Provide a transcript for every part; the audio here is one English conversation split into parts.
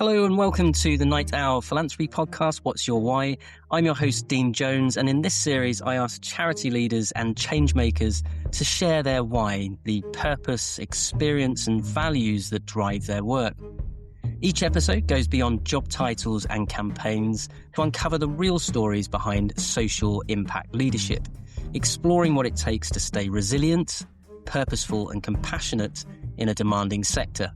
Hello and welcome to the Night Owl Philanthropy podcast, What's Your Why? I'm your host, Dean Jones, and in this series I ask charity leaders and change makers to share their why, the purpose, experience and values that drive their work. Each episode goes beyond job titles and campaigns to uncover the real stories behind social impact leadership, exploring what it takes to stay resilient, purposeful and compassionate in a demanding sector.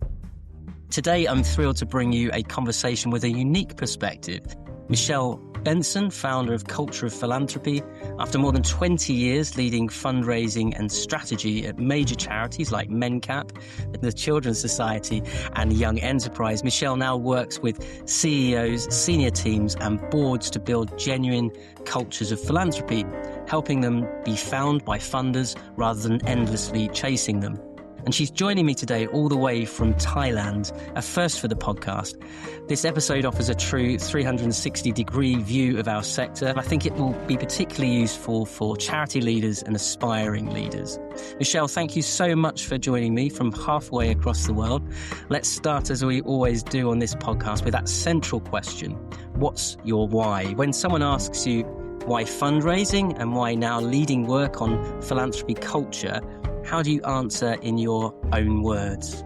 Today, I'm thrilled to bring you a conversation with a unique perspective. Michelle Benson, founder of Culture of Philanthropy, after more than 20 years leading fundraising and strategy at major charities like MenCap, the Children's Society and Young Enterprise, Michelle now works with CEOs, senior teams and boards to build genuine cultures of philanthropy, helping them be found by funders rather than endlessly chasing them. And she's joining me today all the way from Thailand, a first for the podcast. This episode offers a true 360-degree view of our sector. And I think it will be particularly useful for charity leaders and aspiring leaders. Michelle, thank you so much for joining me from halfway across the world. Let's start, as we always do on this podcast, with that central question. What's your why? When someone asks you why fundraising and why now leading work on philanthropy culture, how do you answer in your own words?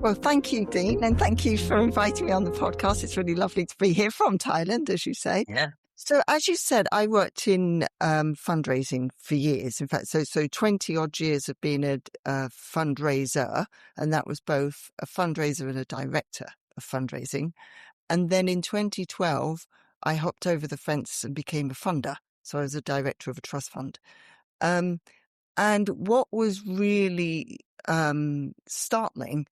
Well, thank you, Dean, and thank you for inviting me on the podcast. It's really lovely to be here from Thailand, as you say. Yeah. So, as you said, I worked in fundraising for years. In fact, so 20 odd years of being a fundraiser, and that was both a fundraiser and a director of fundraising. And then in 2012, I hopped over the fence and became a funder. So I was a director of a trust fund. And what was really startling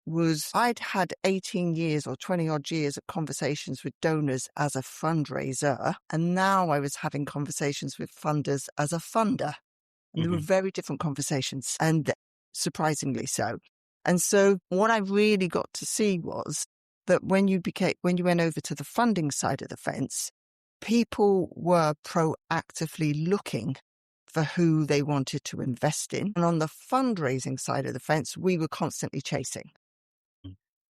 was I'd had 18 years or 20 odd years of conversations with donors as a fundraiser. And now I was having conversations with funders as a funder. And they were very different conversations, and surprisingly so. And so what I really got to see was that when you went over to the funding side of the fence, people were proactively looking for who they wanted to invest in. And on the fundraising side of the fence, we were constantly chasing.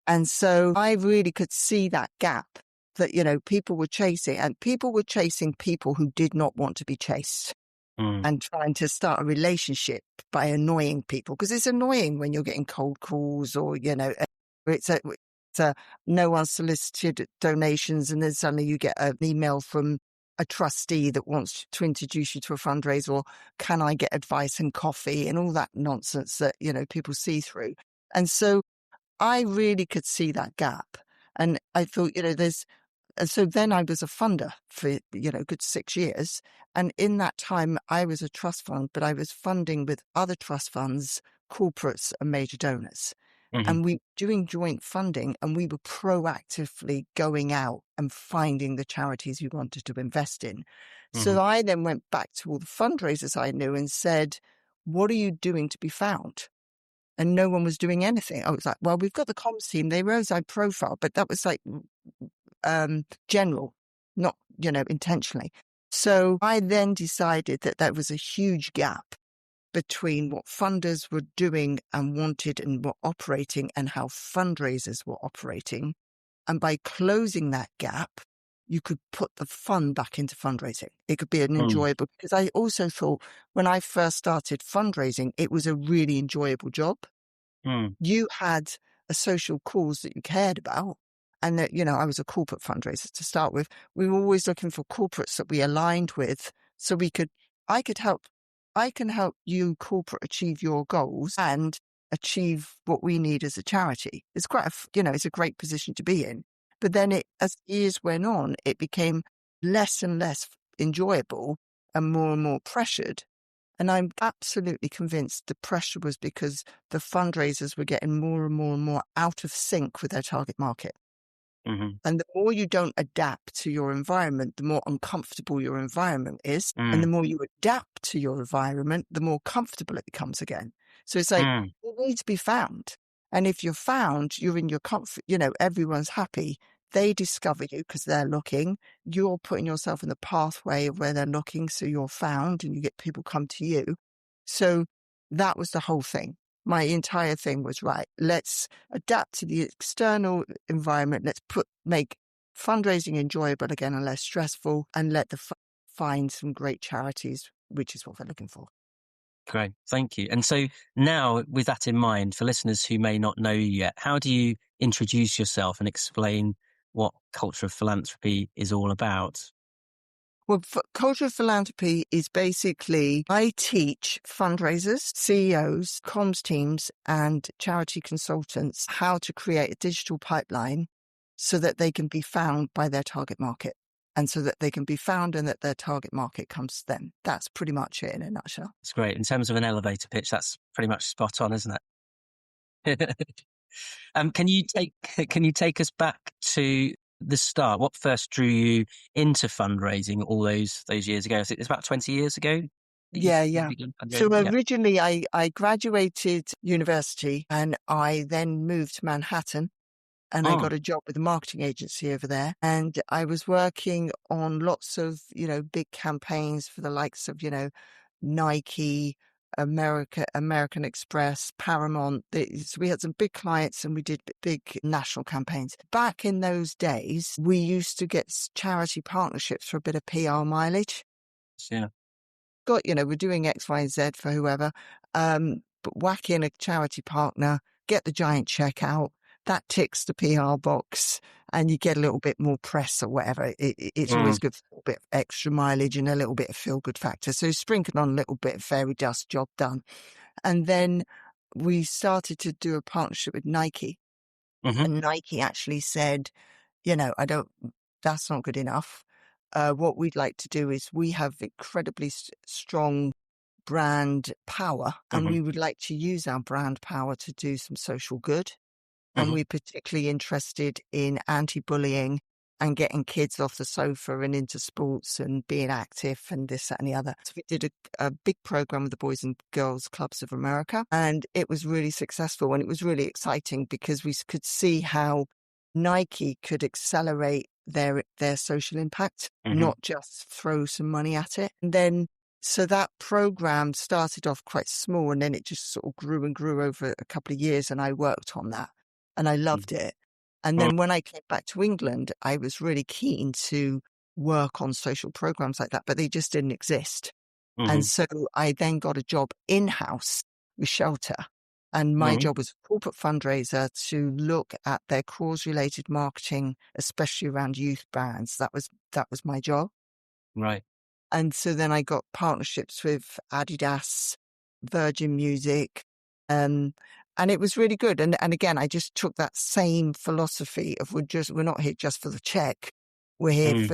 And so I really could see that gap that, people were chasing, and people were chasing people who did not want to be chased and trying to start a relationship by annoying people. Because it's annoying when you're getting cold calls or, it's a no unsolicited donations, and then suddenly you get an email from a trustee that wants to introduce you to a fundraiser, or can I get advice and coffee and all that nonsense that, people see through. And so I really could see that gap. And I thought, and so then I was a funder for, good 6 years. And in that time, I was a trust fund, but I was funding with other trust funds, corporates and major donors. And we were doing joint funding, and we were proactively going out and finding the charities we wanted to invest in. So I then went back to all the fundraisers I knew and said, what are you doing to be found? And no one was doing anything. I was like, well, we've got the comms team. They rose our profile, but that was like general, not, intentionally. So I then decided that there was a huge gap between what funders were doing and wanted and were operating and how fundraisers were operating. And by closing that gap, you could put the fun back into fundraising. It could be an enjoyable, because I also thought when I first started fundraising, it was a really enjoyable job. You had a social cause that you cared about. And that, I was a corporate fundraiser to start with. We were always looking for corporates that we aligned with, so I can help you corporate achieve your goals and achieve what we need as a charity. It's quite it's a great position to be in. But then as years went on, it became less and less enjoyable and more pressured. And I'm absolutely convinced the pressure was because the fundraisers were getting more and more out of sync with their target market. And the more you don't adapt to your environment, the more uncomfortable your environment is. And the more you adapt to your environment, the more comfortable it becomes again. So it's like, you need to be found. And if you're found, you're in your comfort, everyone's happy. They discover you because they're looking. You're putting yourself in the pathway of where they're looking. So you're found and you get people come to you. So that was the whole thing. my entire thing was, right, let's adapt to the external environment. Let's make fundraising enjoyable again and less stressful, and let the find some great charities, which is what we're looking for. Great. Thank you. And so now, with that in mind, for listeners who may not know you yet, how do you introduce yourself and explain what Culture of Philanthropy is all about? Well, Culture of Philanthropy is basically, I teach fundraisers, CEOs, comms teams, and charity consultants how to create a digital pipeline so that they can be found by their target market, and so that they can be found and that their target market comes to them. That's pretty much it in a nutshell. It's great. In terms of an elevator pitch, that's pretty much spot on, isn't it? Can you take us back to the start? What first drew you into fundraising all those years ago? It's about 20 years ago that Yeah, you yeah. began So fundraising? Yeah. originally I graduated university, and I then moved to Manhattan, and I Oh, got a job with a marketing agency over there. And I was working on lots of, big campaigns for the likes of, Nike, American Express, Paramount. So we had some big clients, and we did big national campaigns. Back in those days, we used to get charity partnerships for a bit of PR mileage. yeah. We're doing X, Y, and Z for whoever. But whack in a charity partner, get the giant check out. That ticks the PR box, and you get a little bit more press or whatever. It's always Mm, good for a little bit of extra mileage and a little bit of feel-good factor. So sprinkle on a little bit of fairy dust, job done. And then we started to do a partnership with Nike. hmm And Nike actually said, that's not good enough. What we'd like to do is, we have incredibly strong brand power, and hmm we would like to use our brand power to do some social good. And hmm we're particularly interested in anti-bullying and getting kids off the sofa and into sports and being active and this, that, and the other. So we did a big program with the Boys and Girls Clubs of America, and it was really successful, and it was really exciting because we could see how Nike could accelerate their social impact, hmm not just throw some money at it. And then, so that program started off quite small, and then it just sort of grew and grew over a couple of years, and I worked on that. And I loved it. And then when I came back to England, I was really keen to work on social programs like that, but they just didn't exist. And hmm so I then got a job in-house with Shelter. And my hmm job was a corporate fundraiser to look at their cause-related marketing, especially around youth brands. That was my job. Right. And so then I got partnerships with Adidas, Virgin Music, and it was really good. And again, I just took that same philosophy of, we're not here just for the check. We're here Mm,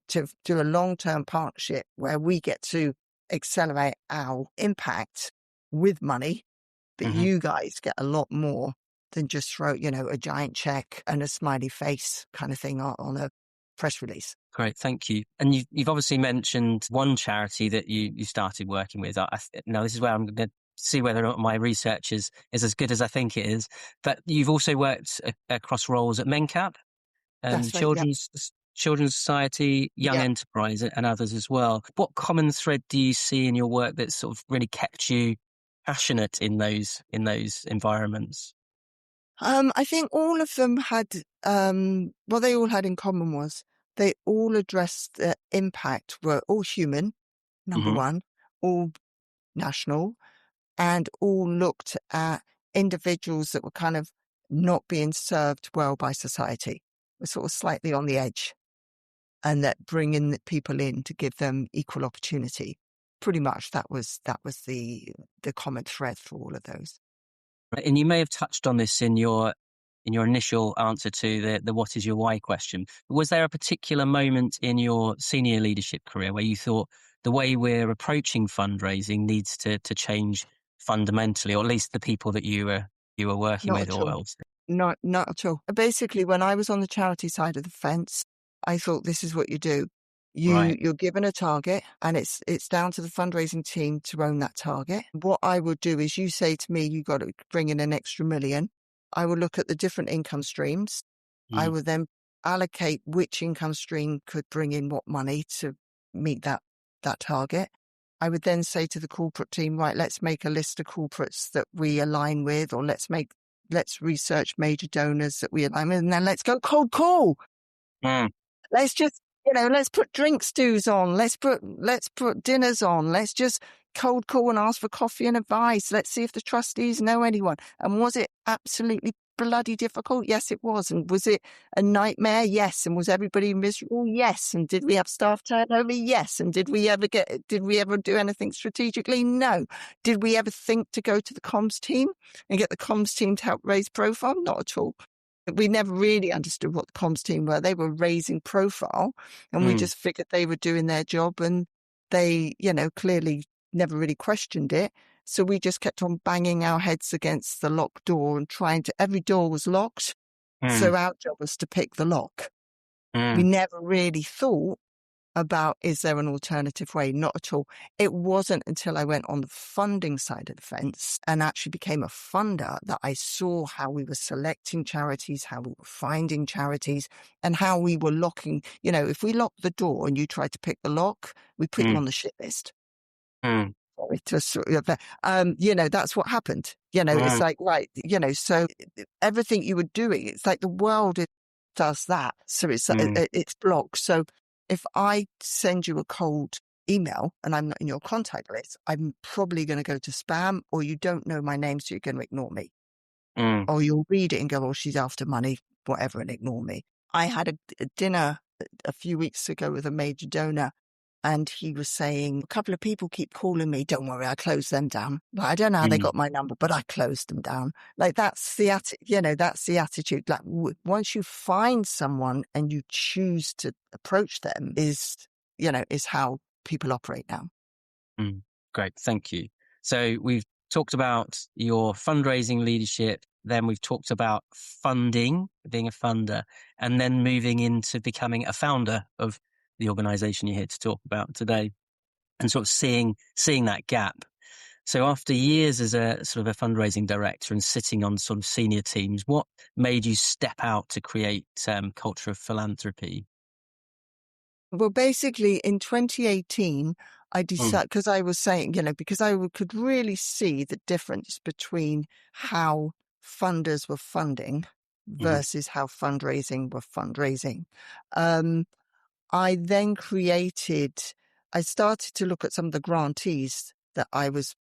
to do a long-term partnership where we get to accelerate our impact with money, but hmm you guys get a lot more than just throw, a giant check and a smiley face kind of thing on a press release. Great, thank you. And you've obviously mentioned one charity that you started working with. Now, this is where I'm going to see whether or not my research is as good as I think it is. But you've also worked across roles at MenCap, That's right. Yeah. Children's Society, Young Yeah. Enterprise, and others as well. What common thread do you see in your work that sort of really kept you passionate in those environments? I think all of them had, what they all had in common was they all addressed the impact, were all human, number hmm one, all national, and all looked at individuals that were kind of not being served well by society. Were sort of slightly on the edge, and that bringing the people in to give them equal opportunity. Pretty much that was the common thread for all of those. Right, and you may have touched on this in your initial answer to the what is your why question. Was there a particular moment in your senior leadership career where you thought the way we're approaching fundraising needs to change fundamentally, or at least the people that you were working Not with, at or all. else? Not at all. Basically, when I was on the charity side of the fence, I thought this is what you do. Right. You're given a target, and it's down to the fundraising team to own that target. What I would do is, you say to me, you got to bring in an extra million. I will look at the different income streams. I Mm, would then allocate which income stream could bring in what money to meet that target. I would then say to the corporate team, right, let's make a list of corporates that we align with, or let's research major donors that we align with, and then let's go cold call. Mm. Let's just, let's put drink stews on. Let's put dinners on. Let's just cold call and ask for coffee and advice. Let's see if the trustees know anyone. And was it absolutely bloody difficult? Yes, it was. And was it a nightmare? Yes. And was everybody miserable? Yes. And did we have staff turnover? Yes. And did we ever do anything strategically? No. Did we ever think to go to the comms team and get the comms team to help raise profile? Not at all. We never really understood what the comms team were. They were raising profile, and we just figured they were doing their job, and they, clearly never really questioned it. So we just kept on banging our heads against the locked door and every door was locked. So our job was to pick the lock. We never really thought about, is there an alternative way? Not at all. It wasn't until I went on the funding side of the fence and actually became a funder that I saw how we were selecting charities, how we were finding charities, and how we were locking. If we locked the door and you tried to pick the lock, we put you on the shit list. Sorry to sort of, that's what happened. It's like, right, so everything you were doing, it's like the world does that. So it's blocked. So if I send you a cold email and I'm not in your contact list, I'm probably going to go to spam, or you don't know my name, so you're going to ignore me. Or you'll read it and go, oh, she's after money, whatever, and ignore me. I had a dinner a few weeks ago with a major donor, and he was saying, a couple of people keep calling me. Don't worry, I closed them down. Like, I don't know how they got my number, but I closed them down. Like, that's the attitude. Like, once you find someone and you choose to approach them is how people operate now. Great. Thank you. So we've talked about your fundraising leadership. Then we've talked about funding, being a funder, and then moving into becoming a founder of the organization you're here to talk about today, and sort of seeing that gap. So after years as a sort of a fundraising director and sitting on sort of senior teams, what made you step out to create Culture of Philanthropy? Well, basically in 2018, I decided, because I was saying, because I could really see the difference between how funders were funding versus how fundraising were fundraising. I then I started to look at some of the grantees that I was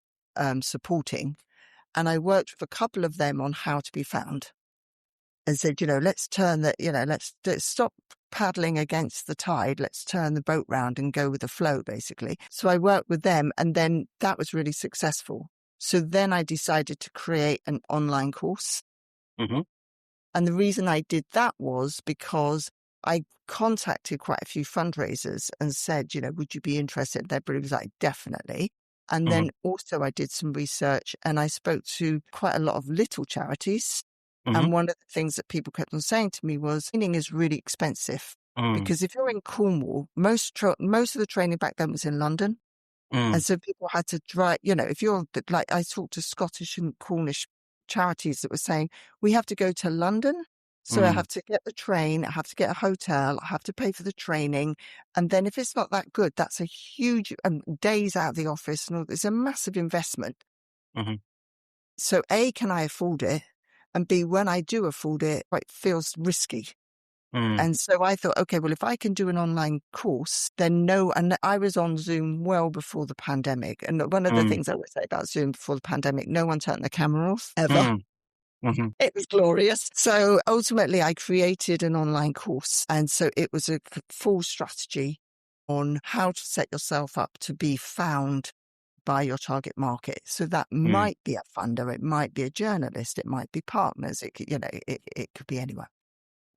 supporting, and I worked with a couple of them on how to be found. And said, let's turn let's stop paddling against the tide. Let's turn the boat round and go with the flow, basically. So I worked with them, and then that was really successful. So then I decided to create an online course. And the reason I did that was because I contacted quite a few fundraisers and said, would you be interested? Everybody was like, definitely. And then also I did some research and I spoke to quite a lot of little charities. And one of the things that people kept on saying to me was, training is really expensive because if you're in Cornwall, most of the training back then was in London. And so people had to drive, if you're like, I talked to Scottish and Cornish charities that were saying, we have to go to London. So I have to get the train, I have to get a hotel, I have to pay for the training. And then if it's not that good, that's a huge days out of the office. And it's a massive investment. So A, can I afford it? And B, when I do afford it, it feels risky. And so I thought, okay, well, if I can do an online course, then and I was on Zoom well before the pandemic. And one of the things I would say about Zoom before the pandemic, no one turned the camera off ever. It was glorious. So ultimately, I created an online course. And so it was a full strategy on how to set yourself up to be found by your target market. So that might be a funder, it might be a journalist, it might be partners, it could, it could be anyone.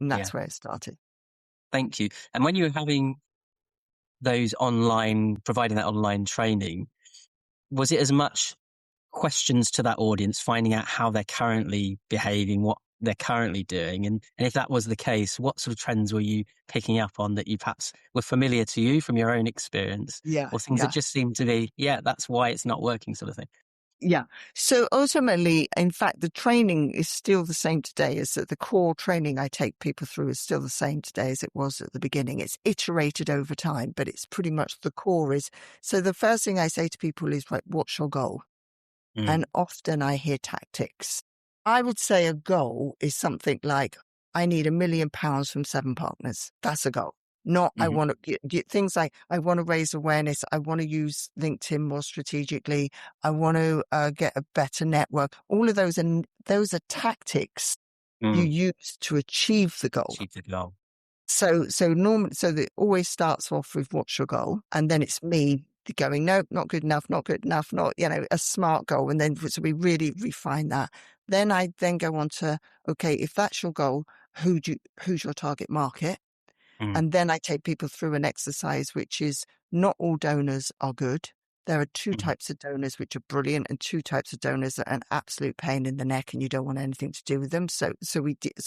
And that's where it started. Thank you. And when you were having providing that online training, was it as much questions to that audience, finding out how they're currently behaving, what they're currently doing? And if that was the case, what sort of trends were you picking up on that you perhaps were familiar to you from your own experience? Or things that just seemed to be, that's why it's not working, sort of thing? Yeah. So ultimately, in fact, the training is still the same today. Is that the core training I take people through is still the same today as it was at the beginning. It's iterated over time, but it's pretty much the core is. So the first thing I say to people is, right, what's your goal? And often I hear tactics. I would say a goal is something like, I need £1 million from 7 partners. That's a goal. Not, I want to get things like, I want to raise awareness. I want to use LinkedIn more strategically. I want to get a better network. All of those, and those are tactics you use to achieve the goal. Achieve the goal. So that always starts off with what's your goal, and then it's me going, no, not good enough, not a smart goal, and then so we really refine that. Then I go on to, okay, if that's your goal, who's your target market? And then I take people through an exercise, which is not all donors are good. There are 2 types of donors which are brilliant, and 2 types of donors that are an absolute pain in the neck, and you don't want anything to do with them. So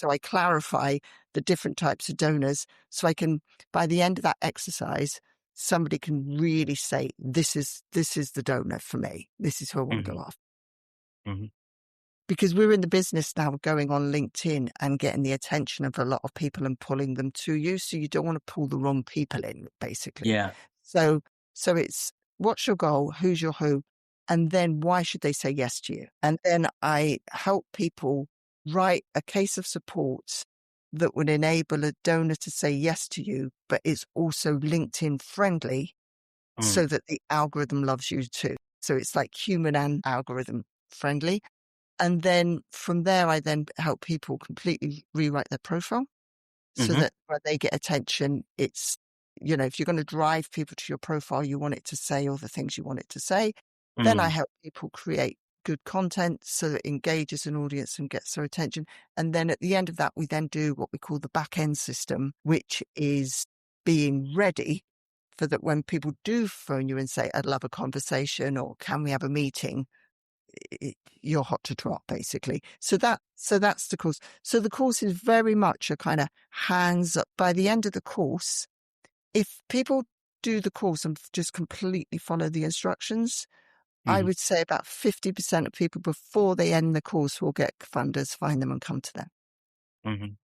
I clarify the different types of donors, so I can, by the end of that exercise, somebody can really say, this is the donor for me. This is who I want to go after. Because we're in the business now of going on LinkedIn and getting the attention of a lot of people and pulling them to you. So you don't want to pull the wrong people in, basically. Yeah. So it's, what's your goal? Who's your who? And then why should they say yes to you? And then I help people write a case of support that would enable a donor to say yes to you, but it's also LinkedIn friendly so that the algorithm loves you too. So it's like human and algorithm friendly. And then from there, I then help people completely rewrite their profile so that when they get attention, it's, if you're going to drive people to your profile, you want it to say all the things you want it to say. Then I help people create good content so that it engages an audience and gets their attention. And then at the end of that, we then do what we call the back end system, which is being ready for that when people do phone you and say, I'd love a conversation, or can we have a meeting? You're hot to trot, basically. So that's the course. So the course is very much a kind of hands up. By the end of the course, if people do the course and just completely follow the instructions, I would say about 50% of people before they end the course will get funders, find them and come to them.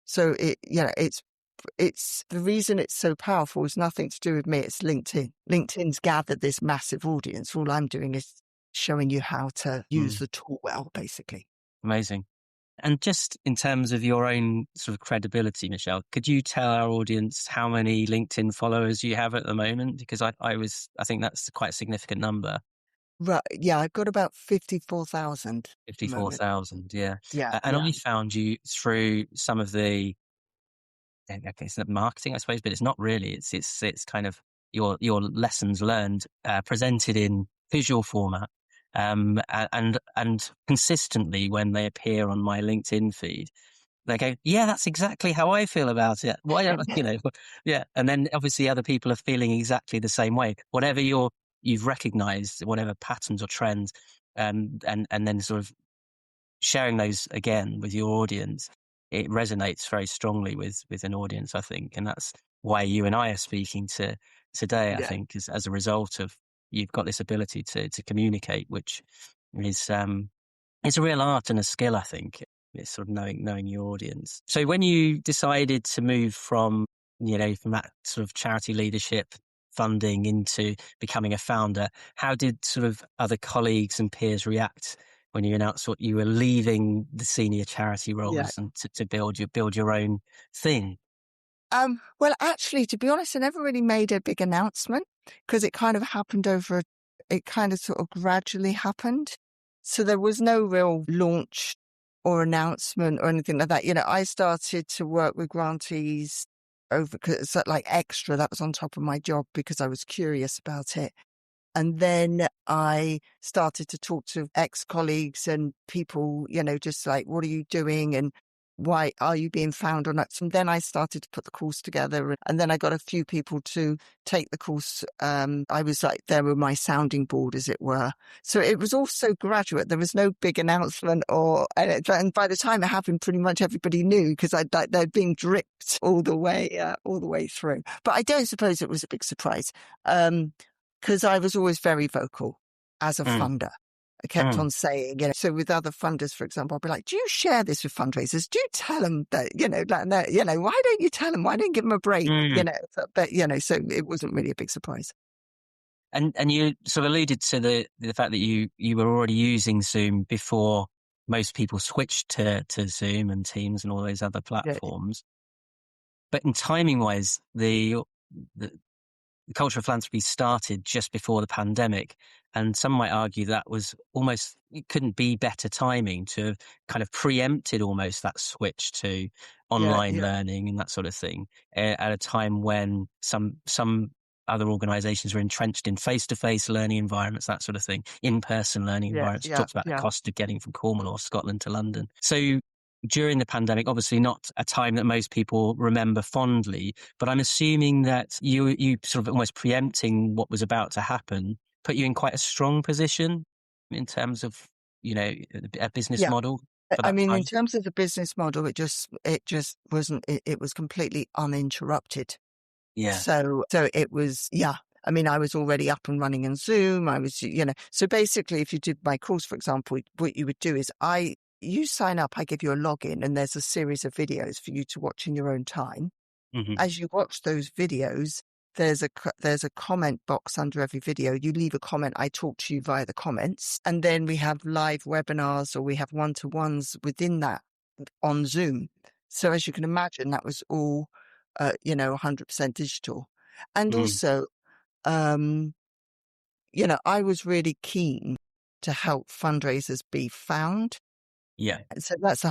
So it's the reason it's so powerful is nothing to do with me. It's LinkedIn. LinkedIn's gathered this massive audience. All I'm doing is showing you how to use the tool well, basically. Amazing. And just in terms of your own sort of credibility, Michelle, could you tell our audience how many LinkedIn followers you have at the moment? Because I think that's quite a significant number. Right. Yeah, I've got about 54,000. 54,000, yeah. Yeah. And I found you through some of the, okay, it's not marketing, I suppose, but it's not really. It's kind of your lessons learned, presented in visual format. And consistently when they appear on my LinkedIn feed, they go, yeah, that's exactly how I feel about it. Why don't yeah. And then obviously other people are feeling exactly the same way. Whatever you've recognized, whatever patterns or trends, and then sort of sharing those again with your audience, it resonates very strongly with an audience, I think. And that's why you and I are speaking today, I think, is as a result of you've got this ability to communicate, which is it's a real art and a skill, I think. It's sort of knowing your audience. So when you decided to move from that sort of charity leadership funding into becoming a founder, how did sort of other colleagues and peers react when you announced what you were leaving the senior charity roles and to build your own thing? Well, actually, to be honest, I never really made a big announcement because it kind of happened it kind of sort of gradually happened. So there was no real launch or announcement or anything like that. I started to work with grantees because like extra, that was on top of my job because I was curious about it. And then I started to talk to ex-colleagues and people, just like, what are you doing? And why are you being found or not? And then I started to put the course together. And then I got a few people to take the course. I was like, there were my sounding board, as it were. So it was all so graduate. There was no big announcement and by the time it happened, pretty much everybody knew because they'd been dripped all the way through. But I don't suppose it was a big surprise. Because I was always very vocal as a funder. I kept on saying, so with other funders, for example, I'll be like, do you share this with fundraisers? Do you tell them that, why don't you tell them? Why don't you give them a break? But, so it wasn't really a big surprise. And you sort of alluded to the fact that you were already using Zoom before most people switched to Zoom and Teams and all those other platforms. But in timing wise, the culture of philanthropy started just before the pandemic. And some might argue that was almost, it couldn't be better timing to have kind of preempted almost that switch to online learning and that sort of thing at a time when some other organizations were entrenched in face-to-face learning environments, that sort of thing, in-person learning environments. You talked about the cost of getting from Cornwall or Scotland to London. So during the pandemic, obviously not a time that most people remember fondly, but I'm assuming that you sort of almost preempting what was about to happen put you in quite a strong position in terms of, a business model. I mean, in terms of the business model, it just wasn't, it was completely uninterrupted. Yeah. So it was, I mean, I was already up and running in Zoom. I was, so basically if you did my course, for example, what you would do is you sign up, I give you a login, and there's a series of videos for you to watch in your own time. Mm-hmm. As you watch those videos, there's a comment box under every video. You leave a comment. I talk to you via the comments. And then we have live webinars or we have one-to-ones within that on Zoom. So as you can imagine, that was all, 100% digital. And also, I was really keen to help fundraisers be found. Yeah. So that's the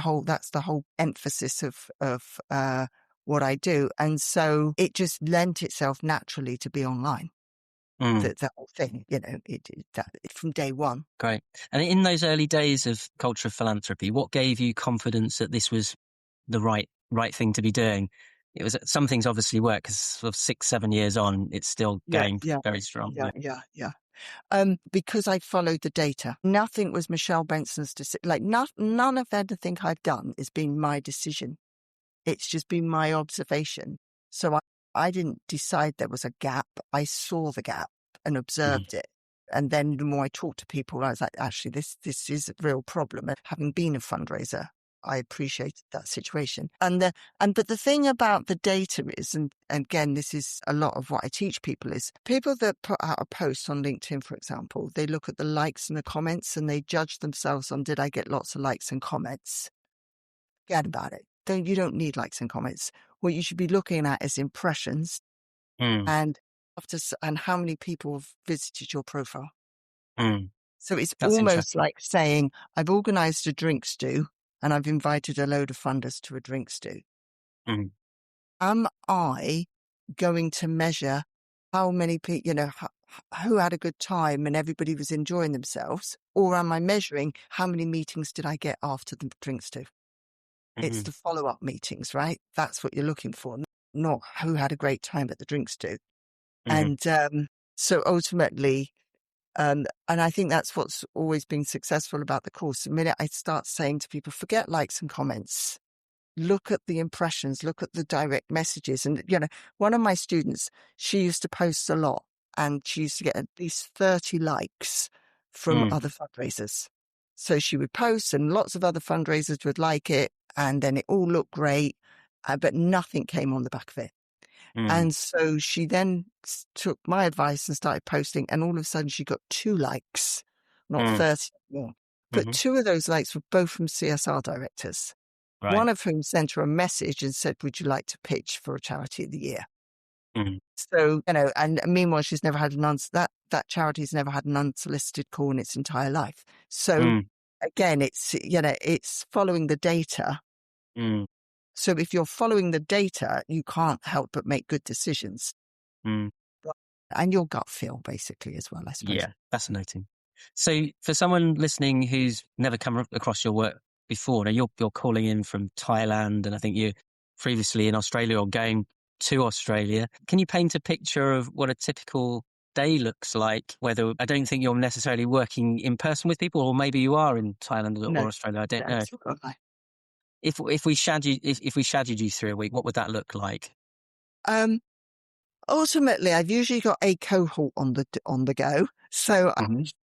whole emphasis of what I do. And so it just lent itself naturally to be online. The whole thing, from day one. Great. And in those early days of Culture of Philanthropy, what gave you confidence that this was the right thing to be doing? It was, some things obviously work because sort of 6-7 years on, it's still going very strong. Yeah. Because I followed the data. Nothing was Michelle Benson's decision. Like none of anything I've done has been my decision. It's just been my observation. So I didn't decide there was a gap. I saw the gap and observed it. And then the more I talked to people, I was like, actually, this is a real problem. And having been a fundraiser, I appreciated that situation. But the thing about the data is, and again, this is a lot of what I teach people, is people that put out a post on LinkedIn, for example, they look at the likes and the comments and they judge themselves on, did I get lots of likes and comments? Forget about it. You don't need likes and comments. What you should be looking at is impressions and how many people have visited your profile. So it's That's almost like saying, I've organized a drink stew and I've invited a load of funders to a drink stew. Am I going to measure how many people, who had a good time and everybody was enjoying themselves? Or am I measuring how many meetings did I get after the drink stew? It's the follow-up meetings, right? That's what you're looking for, not who had a great time at the drink stew. And so ultimately, and I think that's what's always been successful about the course. The minute I start saying to people, forget likes and comments, look at the impressions, look at the direct messages. And, one of my students, she used to post a lot and she used to get at least 30 likes from other fundraisers. So she would post and lots of other fundraisers would like it. And then it all looked great, but nothing came on the back of it. And so she then took my advice and started posting, and all of a sudden she got 2 likes, not 30 more. But 2 of those likes were both from CSR directors. Right. One of whom sent her a message and said, would you like to pitch for a charity of the year? So, and meanwhile, she's never had that charity's never had an unsolicited call in its entire life. So again, it's following the data. So if you're following the data, you can't help but make good decisions. And your gut feel, basically, as well, I suppose. Yeah, fascinating. So for someone listening who's never come across your work before, now you're calling in from Thailand, and I think you're previously in Australia or going to Australia. Can you paint a picture of what a typical day looks like? Whether, I don't think you're necessarily working in person with people, or maybe you are in Thailand or Australia. I don't know. If we shadowed you through a week, what would that look like? Ultimately, I've usually got a cohort on the go. So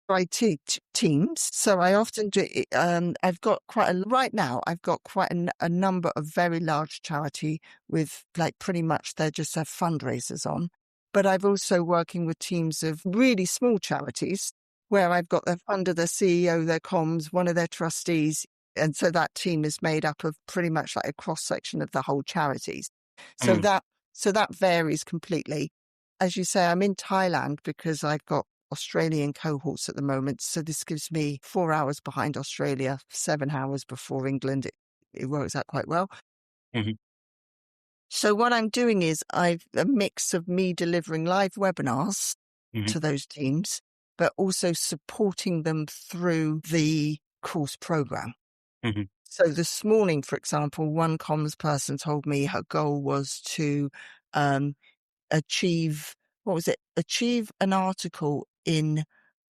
I teach teams. So I often do, right now, I've got quite a number of very large charity with like pretty much they just have fundraisers on. But I've also working with teams of really small charities where I've got their funder, their CEO, their comms, one of their trustees. And so that team is made up of pretty much like a cross section of the whole charities. So Mm. that varies completely. As you say, I'm in Thailand because I've got Australian cohorts at the moment. So this gives me 4 hours behind Australia, 7 hours before England. It works out quite well. Mhm. So what I'm doing is I've a mix of me delivering live webinars Mhm. to those teams, but also supporting them through the course program. Mhm. So this morning, for example, one comms person told me her goal was to achieve, achieve an article in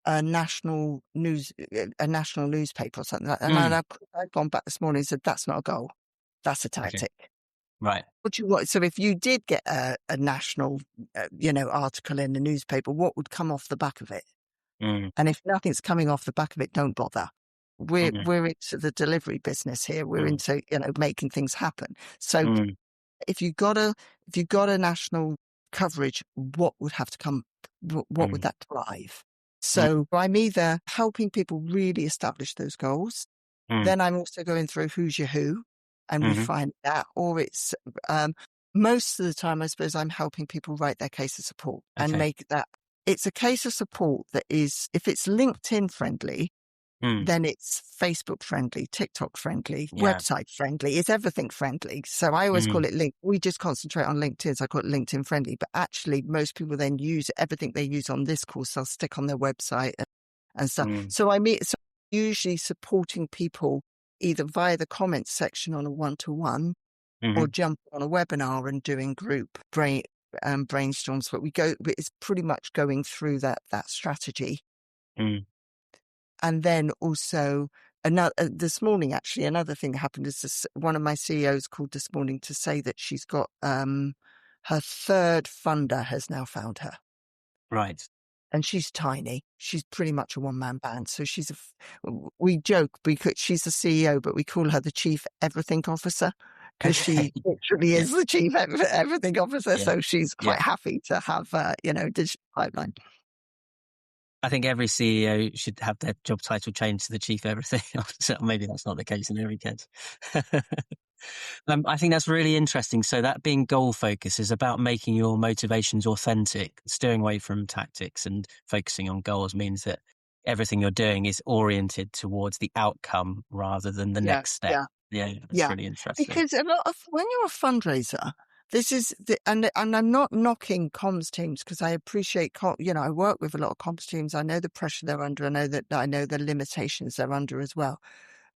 a national newspaper or something like that. And Mm. I've gone back this morning and said, that's not a goal. That's a Okay. tactic. Right. What do you want? So if you did get a national, article in the newspaper, what would come off the back of it? Mm. And if nothing's coming off the back of it, don't bother. Mm. We're into the delivery business here. We're Mm. into, making things happen. So Mm. if you got a national coverage, what would have to come? What would Mm. that drive? Mm. So I'm either helping people really establish those goals. Mm. Then I'm also going through who's your who and Mhm. refine that. Or it's most of the time, I suppose I'm helping people write their case of support and Okay. make that. It's a case of support that is, if it's LinkedIn friendly, Mm. then it's Facebook friendly, TikTok friendly, Yeah. website friendly. It's everything friendly. So I always call Mm. it link. We just concentrate on LinkedIn. So I call it LinkedIn friendly. But actually, most people then use everything they use on this course. They'll stick on their website and stuff. Mm. So usually supporting people either via the comments section on a one-to-one or Mhm. jump on a webinar and doing group brainstorms. But it's pretty much going through that strategy. Mm. And then also this morning, actually, another thing that happened is one of my CEOs called this morning to say that she's got her third funder has now found her. Right. And she's tiny. She's pretty much a one-man band. So we joke because she's the CEO, but we call her the chief everything officer because Okay. she literally Yeah. is the chief everything officer. Yeah. So she's Yeah. quite happy to have, digital pipeline. I think every CEO should have their job title changed to the chief everything officer. Maybe that's not the case in every case. I think that's really interesting. So that being goal focused is about making your motivations authentic. Steering away from tactics and focusing on goals means that everything you're doing is oriented towards the outcome rather than the Yeah, next step. yeah. Yeah, that's Yeah, really interesting. because a lot of when you're a fundraiser, and I'm not knocking comms teams because I appreciate, I work with a lot of comms teams. I know the pressure they're under. I know the limitations they're under as well.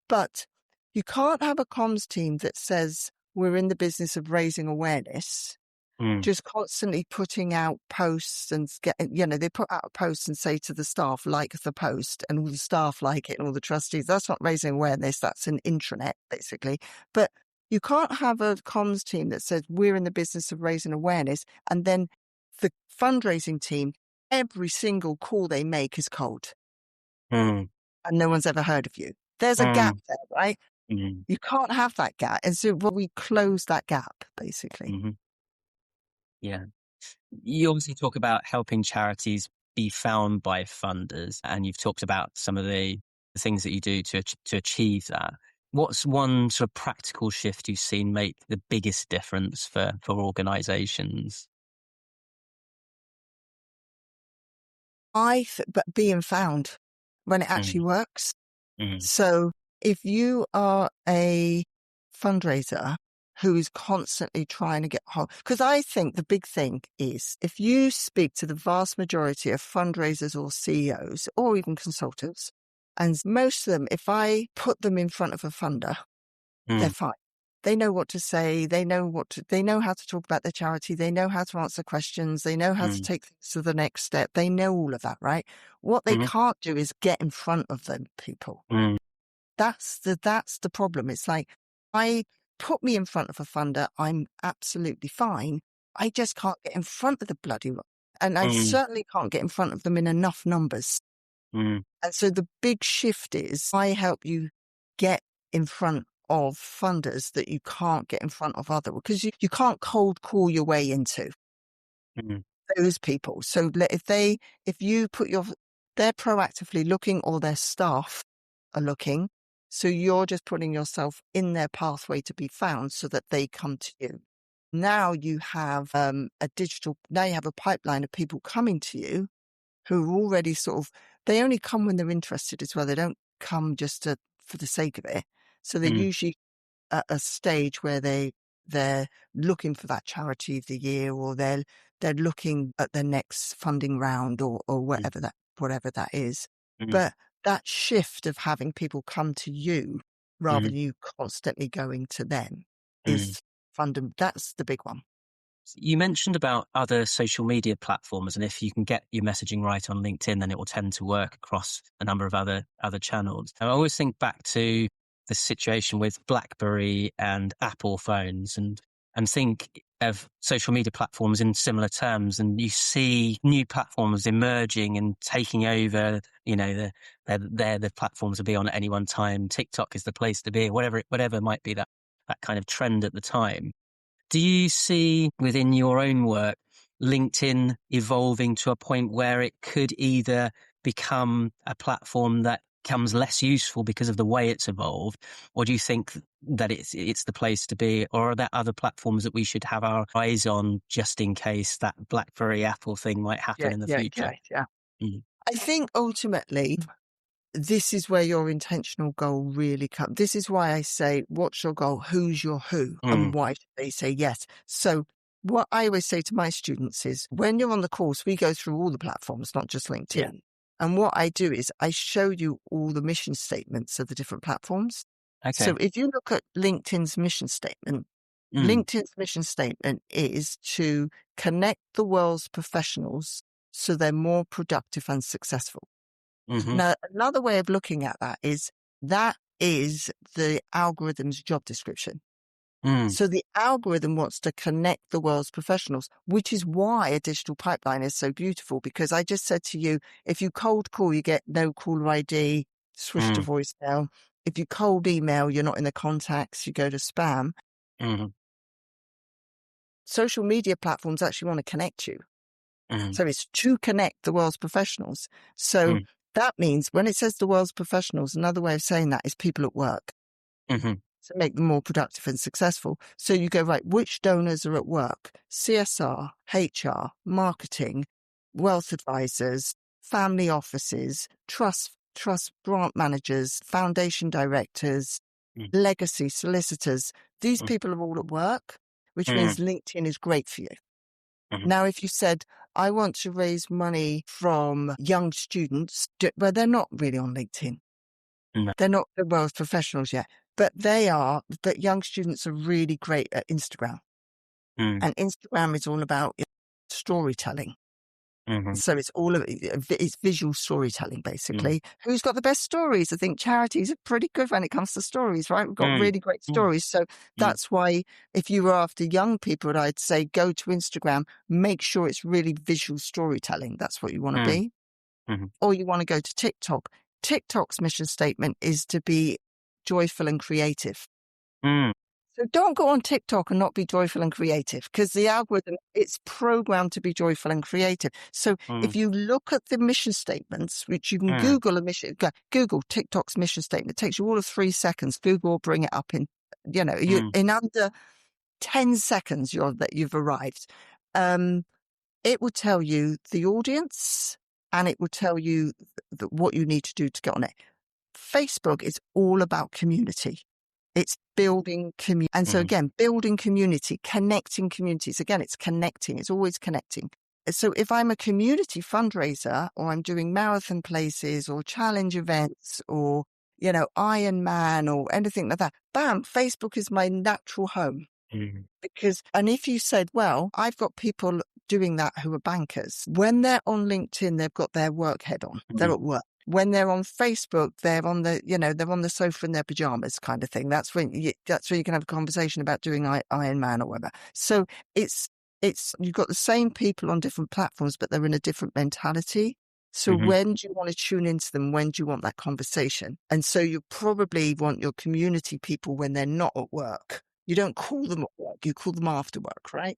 But you can't have a comms team that says we're in the business of raising awareness, Mm. just constantly putting out posts and they put out a post and say to the staff, like the post, and all the staff like it and all the trustees. That's not raising awareness. That's an intranet, basically. But you can't have a comms team that says we're in the business of raising awareness. And then the fundraising team, every single call they make is cold Mm. and no one's ever heard of you. There's a gap Mm. there, right? Mm. You can't have that gap. And so we close that gap, basically. Mm-hmm. Yeah. You obviously talk about helping charities be found by funders, and you've talked about some of the things that you do to achieve that. What's one sort of practical shift you've seen make the biggest difference for organizations? But being found when it actually Mm. works. Mm. So if you are a fundraiser who is constantly trying to get hold, because I think the big thing is if you speak to the vast majority of fundraisers or CEOs or even consultants, and most of them, if I put them in front of a funder, they're Mm. fine. They know what to say. They know how to talk about their charity. They know how to answer questions. They know how to Mm. take things to the next step. They know all of that, right? What they Mhm. can't do is get in front of them people. Mm. That's the problem. It's like, put me in front of a funder, I'm absolutely fine. I just can't get in front of the bloody one. And I Mm. certainly can't get in front of them in enough numbers. Mm. And so the big shift is I help you get in front of funders that you can't get in front of other, because you can't cold call your way into Mm. those people. So if you put they're proactively looking, or their staff are looking. So you're just putting yourself in their pathway to be found so that they come to you. Now you have now you have a pipeline of people coming to you who are already they only come when they're interested as well. They don't come just for the sake of it. So they're Mm. usually at a stage where they're looking for that charity of the year, or they're looking at their next funding round, or Mm. whatever that is. Mm. But that shift of having people come to you rather Mm. than you constantly going to them Mm. is fundamental. That's the big one. You mentioned about other social media platforms, and if you can get your messaging right on LinkedIn, then it will tend to work across a number of other channels. And I always think back to the situation with BlackBerry and Apple phones, and think of social media platforms in similar terms. And you see new platforms emerging and taking over. They're the platforms to be on at any one time. TikTok is the place to be, whatever might be that kind of trend at the time. Do you see within your own work LinkedIn evolving to a point where it could either become a platform that becomes less useful because of the way it's evolved, or do you think that it's the place to be, or are there other platforms that we should have our eyes on just in case that BlackBerry Apple thing might happen in the future? Yeah. Mm. I think ultimately, this is where your intentional goal really comes. This is why I say, what's your goal? Who's your who? And Mm. why should they say yes? So what I always say to my students is, when you're on the course, we go through all the platforms, not just LinkedIn. Yeah. And what I do is I show you all the mission statements of the different platforms. Okay. So if you look at LinkedIn's mission statement, Mm. LinkedIn's mission statement is to connect the world's professionals so they're more productive and successful. Mm-hmm. Now, another way of looking at that is the algorithm's job description. Mm. So the algorithm wants to connect the world's professionals, which is why a digital pipeline is so beautiful, because I just said to you, if you cold call, you get no caller ID, switch to voicemail. If you cold email, you're not in the contacts, you go to spam. Mm-hmm. Social media platforms actually want to connect you. Mm-hmm. So it's to connect the world's professionals. So that means when it says the world's professionals, another way of saying that is people at work. Mm-hmm. To make them more productive and successful. So you go, right, which donors are at work? CSR, HR, marketing, wealth advisors, family offices, trust grant managers, foundation directors, legacy solicitors. These people are all at work, which means LinkedIn is great for you. Mm-hmm. Now, if you said, I want to raise money from young students, well, they're not really on LinkedIn. No. They're not the world's professionals yet, but but young students are really great at Instagram. Mm. And Instagram is all about storytelling. Mm-hmm. So it's visual storytelling, basically. Who's got the best stories? I think Charities are pretty good when it comes to stories, right? We've got really great stories. So that's why if you were after young people, I'd say go to Instagram, make sure it's really visual storytelling. That's what you want to be. Mm-hmm. Or you want to go to TikTok. TikTok's mission statement is to be joyful and creative. So don't go on TikTok and not be joyful and creative, because the algorithm, it's programmed to be joyful and creative. So if you look at the mission statements, which you can Google Google TikTok's mission statement, it takes you all of 3 seconds. Google will bring it up in, in under 10 seconds you've arrived. It will tell you the audience, and it will tell you what you need to do to get on it. Facebook is all about community. It's building community. And so again, building community, connecting communities. Again, it's connecting. It's always connecting. So if I'm a community fundraiser, or I'm doing marathon places or challenge events, or, Ironman or anything like that, bam, Facebook is my natural home. And if you said, well, I've got people doing that who are bankers, when they're on LinkedIn, they've got their work head on. They're at work. When they're on Facebook, they're on the sofa in their pajamas kind of thing. That's when you can have a conversation about doing Ironman or whatever. So it's you've got the same people on different platforms, but they're in a different mentality. So when do you want to tune into them? When do you want that conversation? And so you probably want your community people when they're not at work. You don't call them at work, you call them after work, right?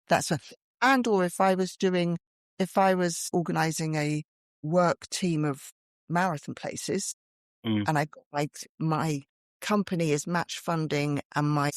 That's a, and or if I was organizing a work team of marathon places and I got my company is match funding and my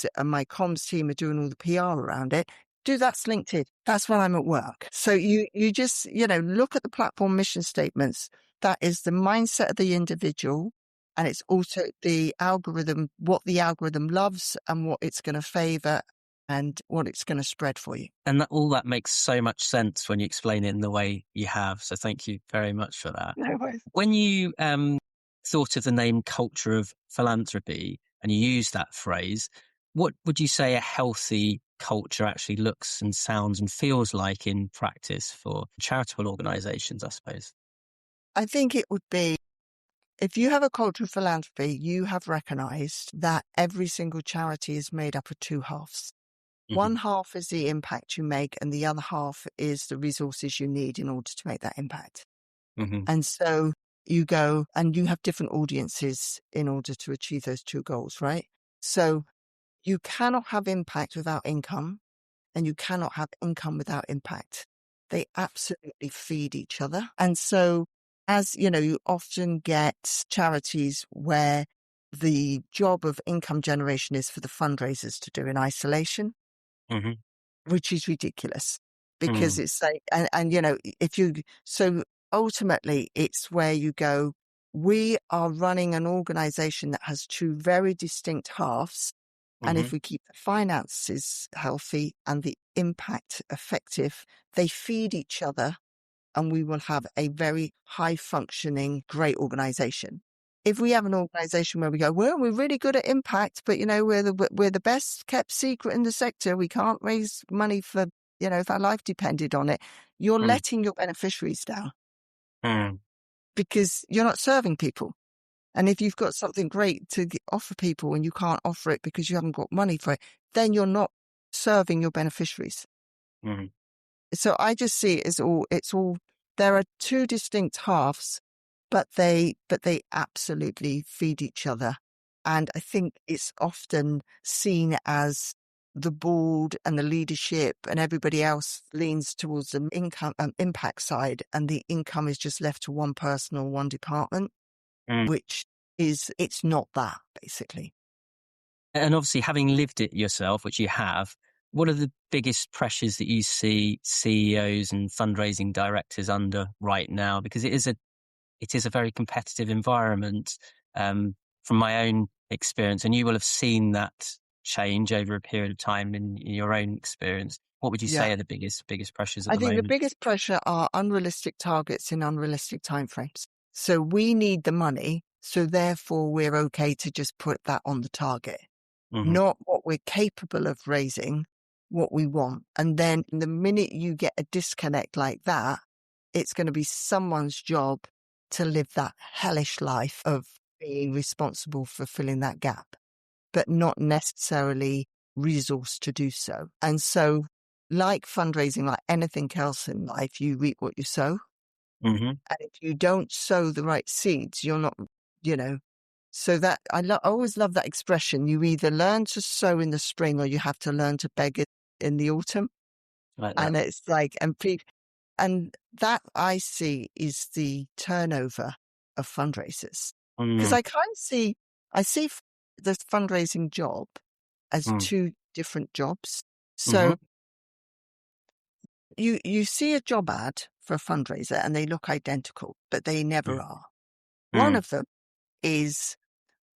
comms team are doing all the PR around it, that's LinkedIn. That's when I'm at work. So you just, look at the platform mission statements. That is the mindset of the individual. And it's also the algorithm, what the algorithm loves and what it's going to favor and what it's going to spread for you. And all that makes so much sense when you explain it in the way you have. So thank you very much for that. No worries. When you thought of the name culture of philanthropy and you use that phrase, what would you say a healthy culture actually looks and sounds and feels like in practice for charitable organizations, I suppose? I think it would be, if you have a culture of philanthropy, you have recognized that every single charity is made up of two halves. One half is the impact you make, and the other half is the resources you need in order to make that impact. And so you go and you have different audiences in order to achieve those two goals, right? So you cannot have impact without income, and you cannot have income without impact. They absolutely feed each other. And so, as you know, you often get charities where the job of income generation is for the fundraisers to do in isolation, which is ridiculous because it's like, so ultimately it's where you go, we are running an organization that has two very distinct halves. And if we keep the finances healthy and the impact effective, they feed each other and we will have a very high functioning, great organization. If we have an organization where we go, well, we're really good at impact, but we're the best kept secret in the sector. We can't raise money for, if our life depended on it. You're letting your beneficiaries down because you're not serving people. And if you've got something great to offer people and you can't offer it because you haven't got money for it, then you're not serving your beneficiaries. So I just see it as there are two distinct halves, but they absolutely feed each other. And I think it's often seen as the board and the leadership and everybody else leans towards the income impact side, and the income is just left to one person or one department, which is, it's not that, basically. And obviously, having lived it yourself, which you have, what are the biggest pressures that you see CEOs and fundraising directors under right now? Because it is a very competitive environment, from my own experience, and you will have seen that change over a period of time in your own experience. What would you say are the biggest pressures at the moment? I think the biggest pressure are unrealistic targets in unrealistic timeframes. So we need the money, so therefore we're okay to just put that on the target, not what we're capable of raising, what we want. And then the minute you get a disconnect like that, it's going to be someone's job to live that hellish life of being responsible for filling that gap, but not necessarily resource to do so. And so, like fundraising, like anything else in life, you reap what you sow. And if you don't sow the right seeds, you're not, so that I always love that expression. You either learn to sow in the spring or you have to learn to beg it in the autumn. Like that. And it's like, and that I see is the turnover of fundraisers. Because I see the fundraising job as two different jobs. So you see a job ad for a fundraiser and they look identical, but they never are. One of them is,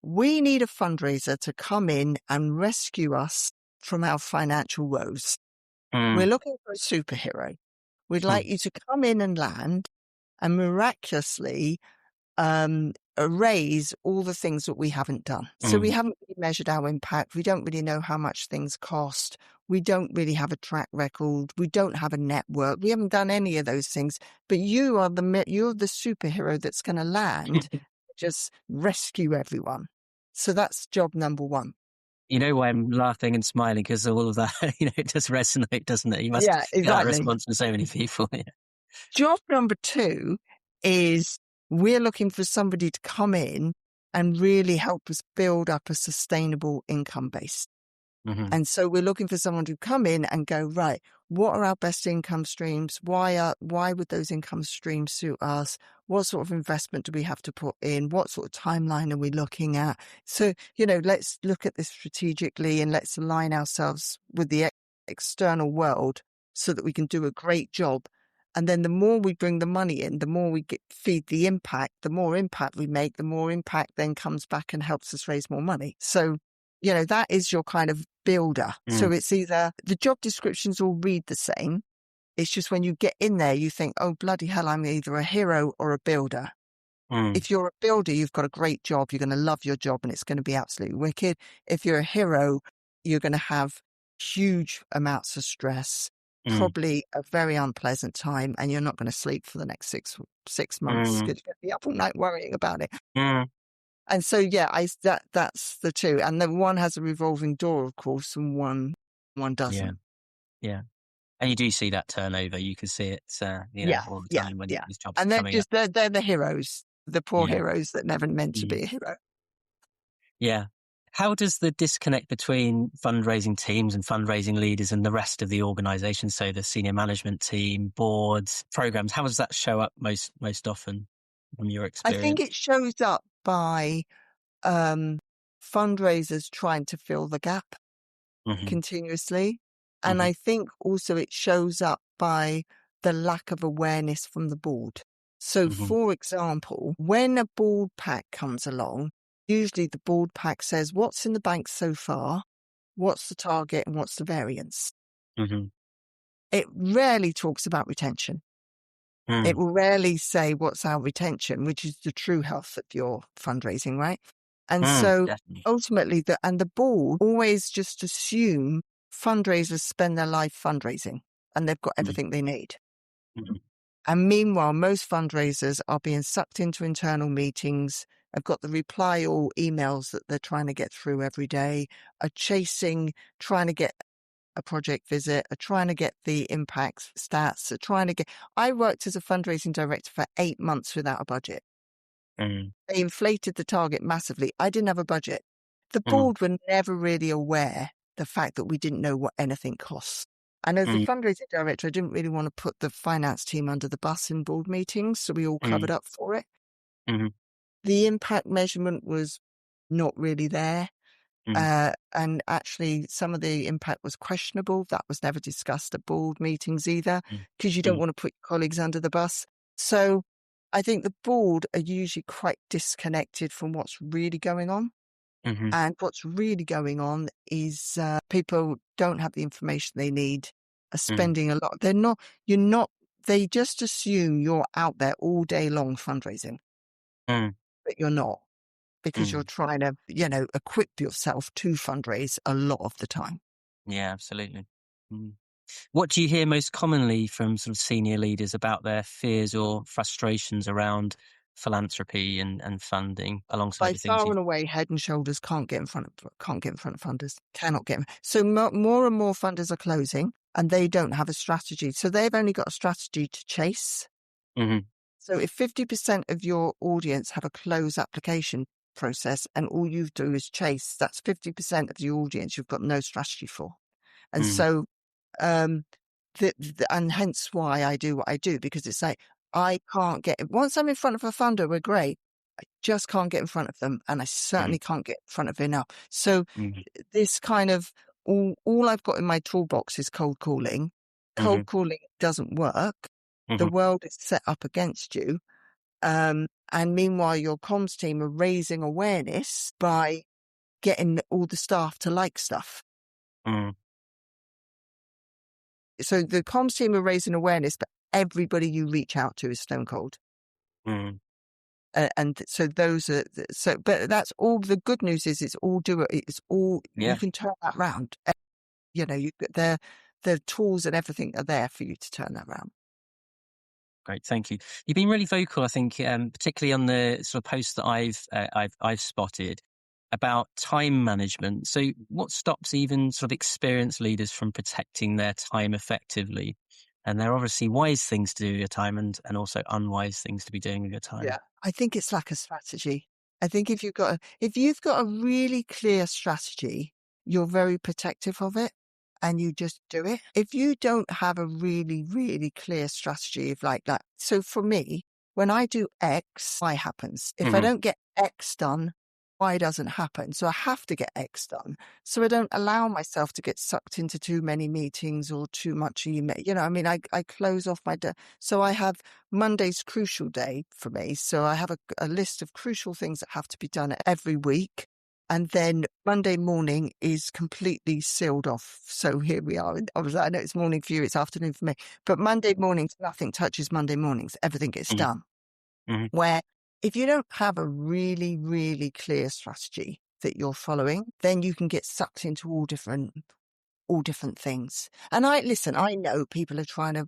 we need a fundraiser to come in and rescue us from our financial woes. We're looking for a superhero. We'd like you to come in and land and miraculously erase all the things that we haven't done. So we haven't really measured our impact. We don't really know how much things cost. We don't really have a track record. We don't have a network. We haven't done any of those things. But you're the superhero that's going to land, just rescue everyone. So that's job number one. You know why I'm laughing and smiling? Because all of that, it does resonate, doesn't it? You must get that response from so many people. Job number two is we're looking for somebody to come in and really help us build up a sustainable income base. Mm-hmm. And so we're looking for someone to come in and go, right, what are our best income streams? Why would those income streams suit us? What sort of investment do we have to put in? What sort of timeline are we looking at? So, let's look at this strategically and let's align ourselves with the external world so that we can do a great job. And then the more we bring the money in, the more we feed the impact, the more impact we make, the more impact then comes back and helps us raise more money. So, that is your kind of builder. So it's either the job descriptions all read the same. It's just when you get in there, you think, oh, bloody hell, I'm either a hero or a builder. If you're a builder, you've got a great job. You're going to love your job and it's going to be absolutely wicked. If you're a hero, you're going to have huge amounts of stress, probably a very unpleasant time, and you're not going to sleep for the next six months because you're going to be up all night worrying about it. And so, that's the two. And then one has a revolving door, of course, and one doesn't. Yeah. And you do see that turnover. You can see it, all the time when these jobs are And coming up. they're the heroes, the poor heroes that never meant to be a hero. Yeah. How does the disconnect between fundraising teams and fundraising leaders and the rest of the organization, so the senior management team, boards, programs, how does that show up most often from your experience? I think it shows up by fundraisers trying to fill the gap continuously. And I think also it shows up by the lack of awareness from the board. So, for example, when a board pack comes along, usually the board pack says, what's in the bank so far? What's the target and what's the variance? It rarely talks about retention. It will rarely say what's our retention, which is the true health of your fundraising, right? And so definitely. ultimately, the board always just assume fundraisers spend their life fundraising and they've got everything they need. And meanwhile, most fundraisers are being sucked into internal meetings, have got the reply all emails that they're trying to get through every day, are chasing, trying to get a project visit, are trying to get the impact stats, are trying to get... I worked as a fundraising director for 8 months without a budget. They inflated the target massively. I didn't have a budget. The board were never really aware the fact that we didn't know what anything costs. And as a fundraising director, I didn't really want to put the finance team under the bus in board meetings, so we all covered up for it. The impact measurement was not really there. And actually, some of the impact was questionable. That was never discussed at board meetings either, because you don't want to put your colleagues under the bus. So I think the board are usually quite disconnected from what's really going on. And what's really going on is people don't have the information they need, are spending a lot. They just assume you're out there all day long fundraising, but you're not, because you're trying to, equip yourself to fundraise a lot of the time. Yeah, absolutely. What do you hear most commonly from sort of senior leaders about their fears or frustrations around philanthropy and funding alongside By the things far and away, Head and Shoulders can't get in front of funders. Cannot get in. So more and more funders are closing, and they don't have a strategy. So they've only got a strategy to chase. So if 50% of your audience have a close application process and all you do is chase, that's 50% of the audience you've got no strategy for. And so, and hence why I do what I do, because it's like, I can't get... Once I'm in front of a funder, we're great. I just can't get in front of them, and I certainly can't get in front of enough. So this kind of... All I've got in my toolbox is cold calling. Cold calling doesn't work. The world is set up against you. And meanwhile, your comms team are raising awareness by getting all the staff to like stuff. So the comms team are raising awareness, but everybody you reach out to is stone cold. And so those are... but that's all. The good news is it's all you can turn that round. The tools and everything are there for you to turn that round. Great, thank you. You've been really vocal, I think, particularly on the sort of posts that I've spotted about time management. So, what stops even sort of experienced leaders from protecting their time effectively? And there are obviously wise things to do with your time and also unwise things to be doing with your time. Yeah. I think it's like a strategy. I think if you've got a really clear strategy, you're very protective of it and you just do it. If you don't have a really, really clear strategy of like that. So for me, when I do X, Y happens. If I Mm-hmm. don't get X done, Y doesn't happen. So I have to get X done. So I don't allow myself to get sucked into too many meetings or too much email. I mean, I close off my day. So I have Monday's crucial day for me. So I have a list of crucial things that have to be done every week. And then Monday morning is completely sealed off. So here we are. Obviously, I know it's morning for you, it's afternoon for me. But Monday mornings, nothing touches Monday mornings. Everything gets Mm-hmm. done. Mm-hmm. Where if you don't have a really, really clear strategy that you're following, then you can get sucked into all different things. And I know people are trying to,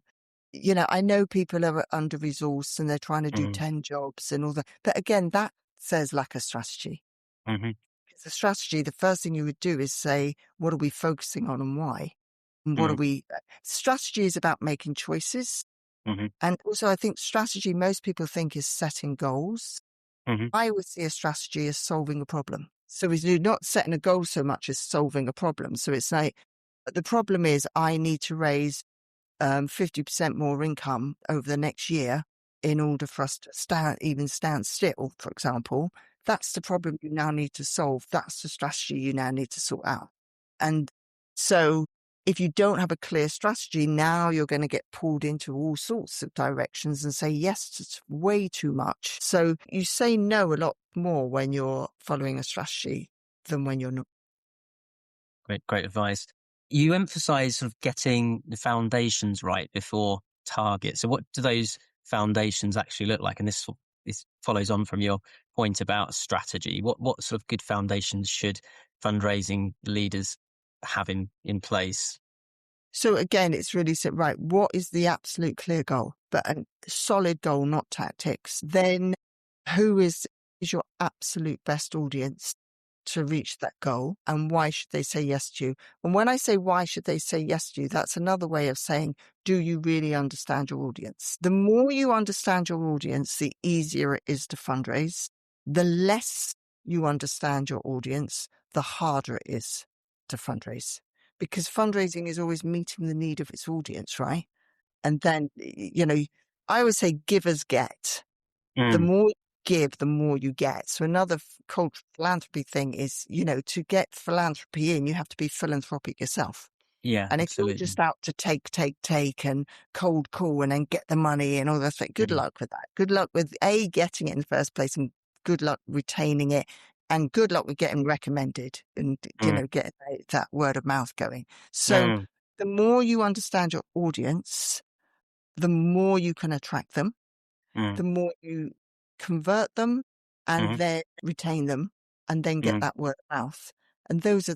I know people are under-resourced and they're trying to do 10 jobs and all that. But again, that says lack of strategy. Mm-hmm. Because the strategy, the first thing you would do is say, what are we focusing on and why? And strategy is about making choices. Mm-hmm. And also I think strategy, most people think is setting goals. Mm-hmm. I would see a strategy as solving a problem. So you're not setting a goal so much as solving a problem. So it's like, the problem is I need to raise 50% more income over the next year in order for us to stand still, for example. That's the problem you now need to solve. That's the strategy you now need to sort out. And so if you don't have a clear strategy, now you're going to get pulled into all sorts of directions and say yes to way too much. So you say no a lot more when you're following a strategy than when you're not. Great advice. You emphasize sort of getting the foundations right before targets. So what do those foundations actually look like? And this follows on from your point about strategy. What sort of good foundations should fundraising leaders have in place? So again, it's really simple, right? What is the absolute clear goal? But a solid goal, not tactics. Then who is your absolute best audience to reach that goal? And why should they say yes to you? And when I say why should they say yes to you, that's another way of saying, do you really understand your audience? The more you understand your audience, the easier it is to fundraise. The less you understand your audience, the harder it is to fundraise. Because fundraising is always meeting the need of its audience, right? And then, I always say givers get. The more you give, the more you get. So another cultural philanthropy thing is, to get philanthropy in, you have to be philanthropic yourself. Yeah, And if you're absolutely. just out to take and cold call and then get the money and all that thing, good luck with that. Good luck with getting it in the first place, and good luck retaining it, and good luck with getting recommended and, getting that word of mouth going. So the more you understand your audience, the more you can attract them, the more you convert them and then retain them and then get that word of mouth. And those are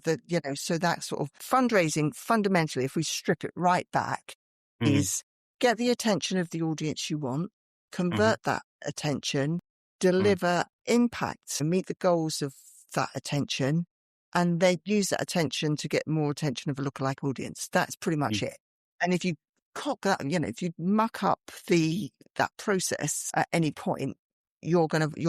so that sort of fundraising fundamentally, if we strip it right back, is get the attention of the audience you want, convert that attention, deliver impact and meet the goals of that attention, and then use that attention to get more attention of a lookalike audience. That's pretty much it. And if you cock that, if you muck up that process at any point, your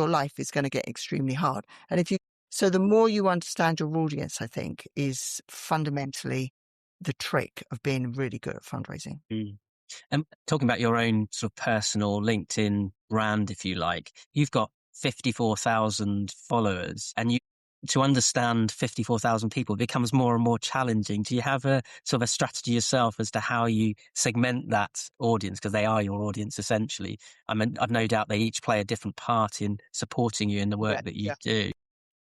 life is going to get extremely hard. And so the more you understand your audience, I think, is fundamentally the trick of being really good at fundraising. And talking about your own sort of personal LinkedIn brand, if you like, you've got 54,000 followers, and to understand 54,000 people becomes more and more challenging. Do you have a sort of a strategy yourself as to how you segment that audience? Because they are your audience, essentially. I mean, I've no doubt they each play a different part in supporting you in the work that you do.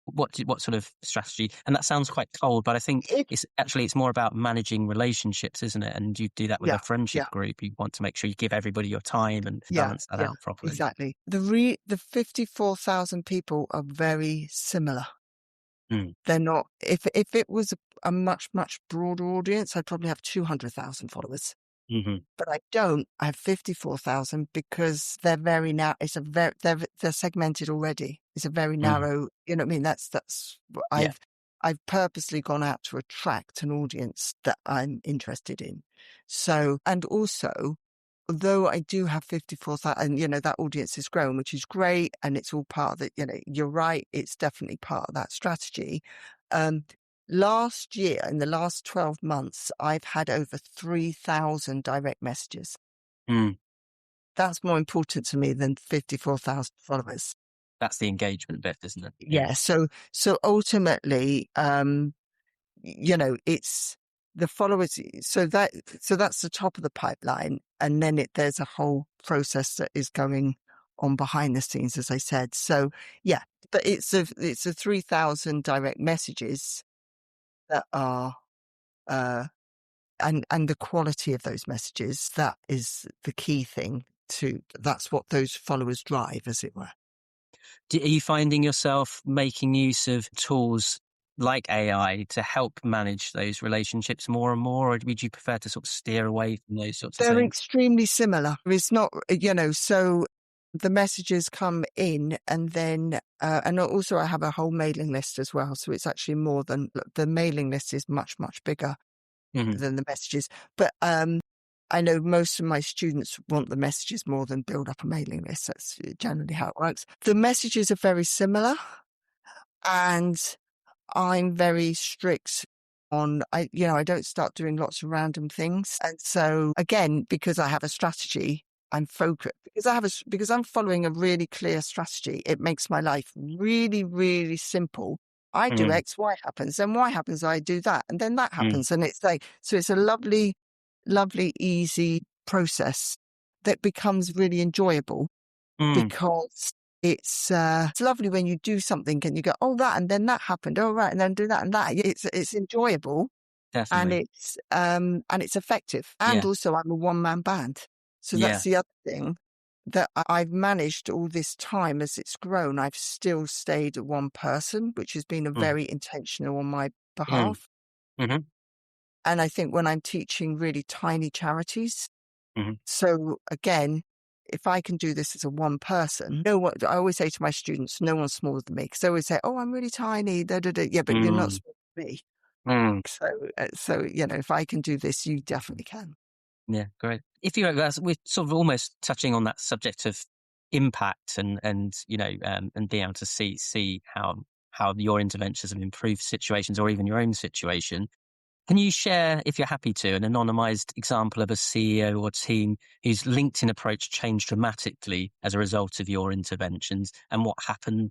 What sort of strategy? And that sounds quite cold, but I think it's more about managing relationships, isn't it? And you do that with a friendship group. You want to make sure you give everybody your time and balance that out properly. Exactly. The 54,000 people are very similar. They're not. If it was a much, much broader audience, I'd probably have 200,000 followers. But I don't. I have 54,000 because they're very narrow. They're segmented already. It's a very narrow. You know what I mean? That's what I've purposely gone out to attract an audience that I'm interested in. So, and also, although I do have 54,000, and, that audience has grown, which is great. And it's all part of it. You're right. It's definitely part of that strategy. Last year, in the last 12 months, I've had over 3,000 direct messages. Mm. That's more important to me than 54,000 followers. That's the engagement bit, isn't it? Yeah. So ultimately, it's the followers. So that's the top of the pipeline. And then there's a whole process that is going on behind the scenes, as I said. So yeah, but it's a 3,000 direct messages that are, and the quality of those messages, that is the key thing that's what those followers drive, as it were. Are you finding yourself making use of tools like AI to help manage those relationships more and more, or would you prefer to sort of steer away from those sorts of They're things? extremely similar. It's not, so the messages come in, and then, and also I have a whole mailing list as well. So it's actually more than the mailing list is much, much bigger Mm-hmm. than the messages. But I know most of my students want the messages more than build up a mailing list. That's generally how it works. The messages are very similar, and I'm very strict on, I don't start doing lots of random things. And so again, because I have a strategy, I'm focused because I'm following a really clear strategy. It makes my life really, really simple. I do Mm-hmm. X, Y happens, then Y happens, I do that, and then that happens. And it's like, so it's a lovely, lovely, easy process that becomes really enjoyable, Mm, because it's lovely when you do something and you go, oh, that, and then that happened. Oh, right. And then do that and that. It's enjoyable, and definitely. it's effective. And Yeah. also I'm a one-man band. So Yeah. that's the other thing that I've managed all this time as it's grown. I've still stayed one person, which has been a Mm, very intentional on my mm, behalf. mm-hmm, And I think when I'm teaching really tiny charities, mm-hmm, so again, if I can do this as a one person, I always say to my students, no one's smaller than me. Because they always say, oh, I'm really tiny. Da, da, da. Yeah, but you're not mm, smaller than me. mm. So, if I can do this, you definitely can. Yeah, great. We're sort of almost touching on that subject of impact and and being able to see how your interventions have improved situations or even your own situation. Can you share, if you're happy to, an anonymized example of a CEO or team whose LinkedIn approach changed dramatically as a result of your interventions, and what happened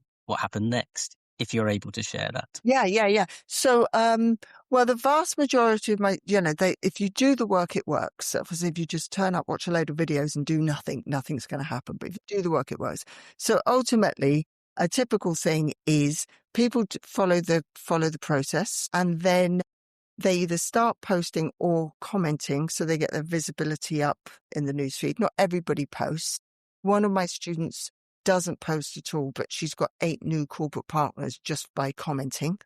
next, if you're able to share that? Yeah. So, well, the vast majority of if you do the work, it works. Obviously, if you just turn up, watch a load of videos and do nothing, nothing's going to happen. But if you do the work, it works. So ultimately, a typical thing is people follow the process, and then they either start posting or commenting, so they get their visibility up in the newsfeed. Not everybody posts. One of my students doesn't post at all, but she's got 8 new corporate partners just by commenting,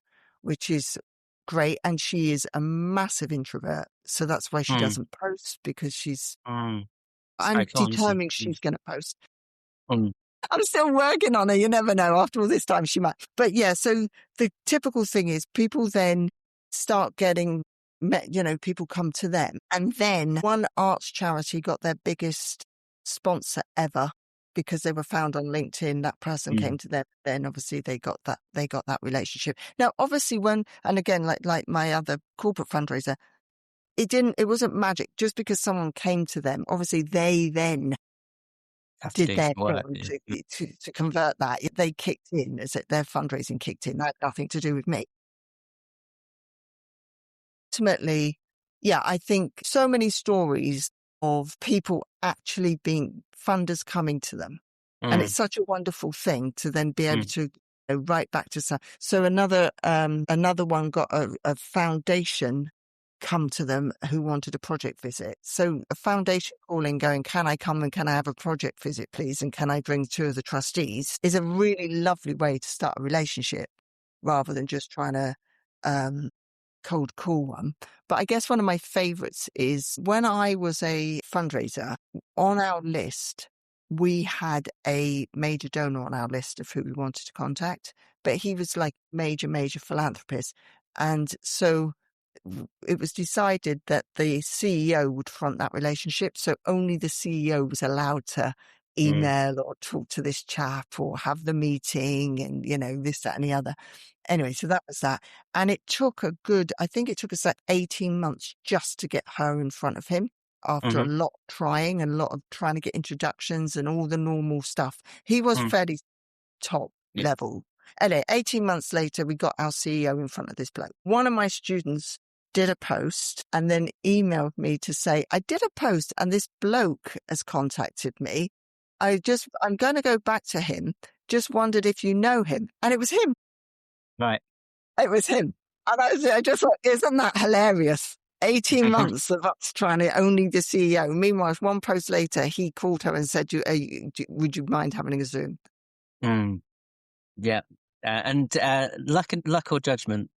which is great. And she is a massive introvert. So that's why she Mm, doesn't post, because mm. It's very I'm common, isn't determined it? she's going to post. Mm, I'm still working on her. You never know. After all this time, she might. But yeah, so the typical thing is people then start getting, people come to them. And then one arts charity got their biggest sponsor ever because they were found on LinkedIn. That person mm, came to them. Then obviously they got that relationship. Now, obviously and again, like my other corporate fundraiser, it wasn't magic just because someone came to them. Obviously they then have to did do their some work. thing Yeah. to convert that. They kicked in, as their fundraising kicked in. That had nothing to do with me. Ultimately, yeah, I think so many stories of people actually being funders coming to them. And Mm, it's such a wonderful thing to then be able mm, to write back to some. So another one got a foundation come to them who wanted a project visit. So a foundation calling going, can I come and can I have a project visit, please? And can I bring 2 of the trustees, is a really lovely way to start a relationship rather than just trying to cold call one. But I guess one of my favorites is when I was a fundraiser, on our list, we had a major donor on our list of who we wanted to contact. but he was like major philanthropist. And so it was decided that the CEO would front that relationship. So only the CEO was allowed to email or talk to this chap or have the meeting and, this, that, and the other. Anyway, so that was that. And it took I think it took us like 18 months just to get her in front of him after a lot of trying and a lot of trying to get introductions and all the normal stuff. He was fairly top level. Anyway, 18 months later, we got our CEO in front of this bloke. One of my students did a post and then emailed me to say, I did a post and this bloke has contacted me. I'm going to go back to him. Just wondered if you know him. And it was him. Right. It was him. And I just thought, isn't that hilarious? 18 months of us trying to only the CEO. Meanwhile, one post later, he called her and said, would you mind having a Zoom? Yeah. And luck or judgment,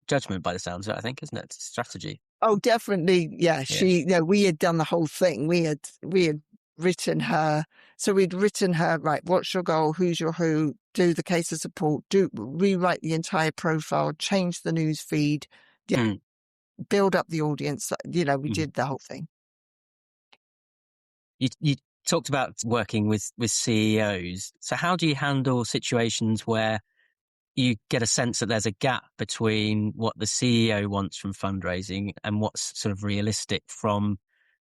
judgment by the sounds of it, I think, isn't it? It's strategy. Oh, definitely. Yeah. We had done the whole thing. We had written her. So we'd written her, right, what's your goal? Who's your who? Do the case of support, rewrite the entire profile, change the news feed, build up the audience. We did the whole thing. You talked about working with CEOs. So how do you handle situations where you get a sense that there's a gap between what the CEO wants from fundraising and what's sort of realistic from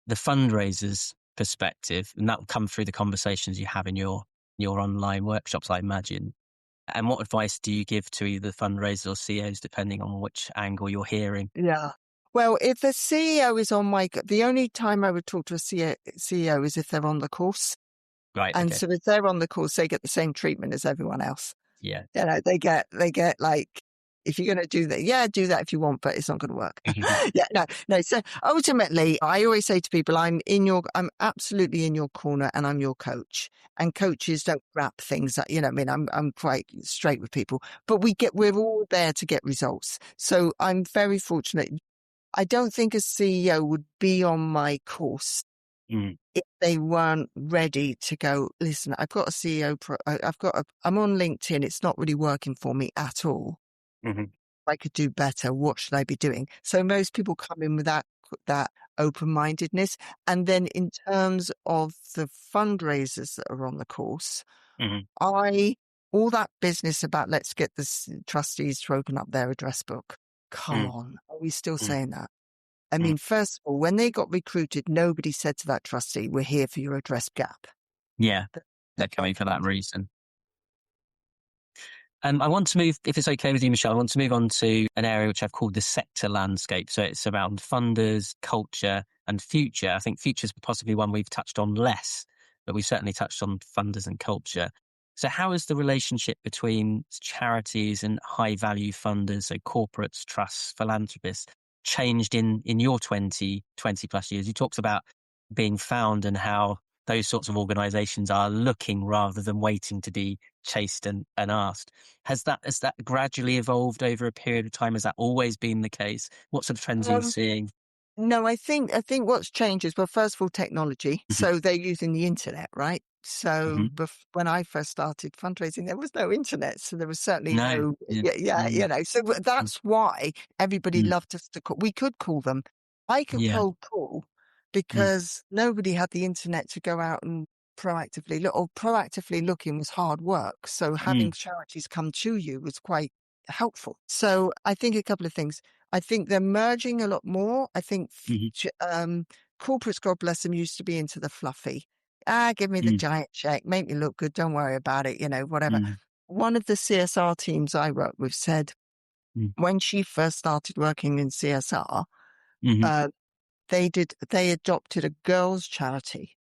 the fundraiser's perspective? And that will come through the conversations you have in your online workshops, I imagine. And what advice do you give to either fundraisers or CEOs, depending on which angle you're hearing? Yeah. Well, if the CEO is the only time I would talk to a CEO is if they're on the course. Right. And okay. so if they're on the course, they get the same treatment as everyone else. Yeah. They get like, if you're going to do that, do that if you want, but it's not going to work. No. So ultimately, I always say to people, I'm absolutely in your corner and I'm your coach. And coaches don't wrap things up. I'm quite straight with people, but we're all there to get results. So I'm very fortunate. I don't think a CEO would be on my course if they weren't ready to go, listen, I've got a CEO, I'm on LinkedIn. It's not really working for me at all. I could do better. What should I be doing? So most people come in with that open-mindedness. And then in terms of the fundraisers that are on the course, all that business about let's get the trustees to open up their address book. Come on. Are we still saying that? I mean, first of all, when they got recruited, nobody said to that trustee, we're here for your address gap. Yeah, they're coming for that reason. I want to move, if it's okay with you, Michelle, I want to move on to an area which I've called the sector landscape. So it's around funders, culture and future. I think future is possibly one we've touched on less, but we've certainly touched on funders and culture. So how has the relationship between charities and high value funders, so corporates, trusts, philanthropists, changed in your 20 plus years? You talked about being found and how those sorts of organizations are looking rather than waiting to be chased and asked. Has that gradually evolved over a period of time? Has that always been the case? What sort of trends are you seeing? No, I think what's changed is, well, first of all, technology. So they're using the internet, right? So when I first started fundraising, there was no internet. So there was certainly no. So that's why everybody loved us to call. We could call them. I could cold call because nobody had the internet to go out and proactively look, or proactively looking was hard work. So having charities come to you was quite helpful. So I think a couple of things. I think they're merging a lot more. I think corporates, God bless them, used to be into the fluffy. Give me the giant check, make me look good, don't worry about it, whatever. One of the CSR teams I work with said when she first started working in CSR, they adopted a girls' charity.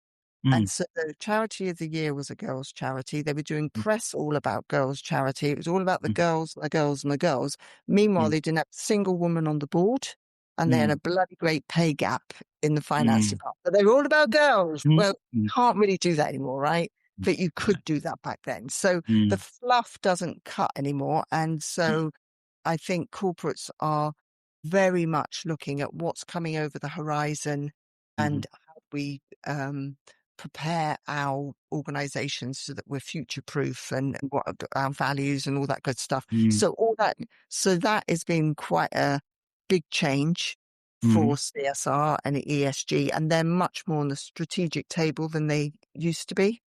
And so the charity of the year was a girls' charity. They were doing press all about girls' charity. It was all about the girls, the girls, and the girls. Meanwhile, they didn't have a single woman on the board, and they had a bloody great pay gap in the finance department. But they were all about girls. Well, you can't really do that anymore, right? But you could do that back then. So the fluff doesn't cut anymore. And so I think corporates are very much looking at what's coming over the horizon and how we prepare our organizations so that we're future proof and what our values and all that good stuff. So that has been quite a big change for CSR and ESG, and they're much more on the strategic table than they used to be.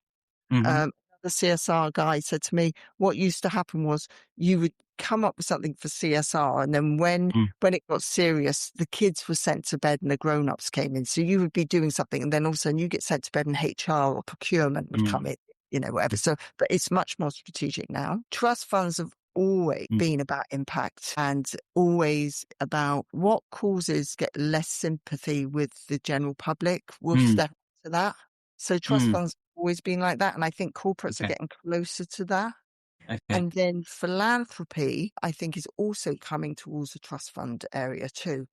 The CSR guy said to me, what used to happen was you would come up with something for CSR, and then when it got serious, the kids were sent to bed and the grown-ups came in. So you would be doing something, and then all of a sudden you get sent to bed and HR or procurement would come in, whatever. So, but it's much more strategic now. Trust funds have always been about impact and always about what causes get less sympathy with the general public. We'll step to that. So trust funds have always been like that. And I think corporates are getting closer to that. Okay. And then philanthropy, I think, is also coming towards the trust fund area too,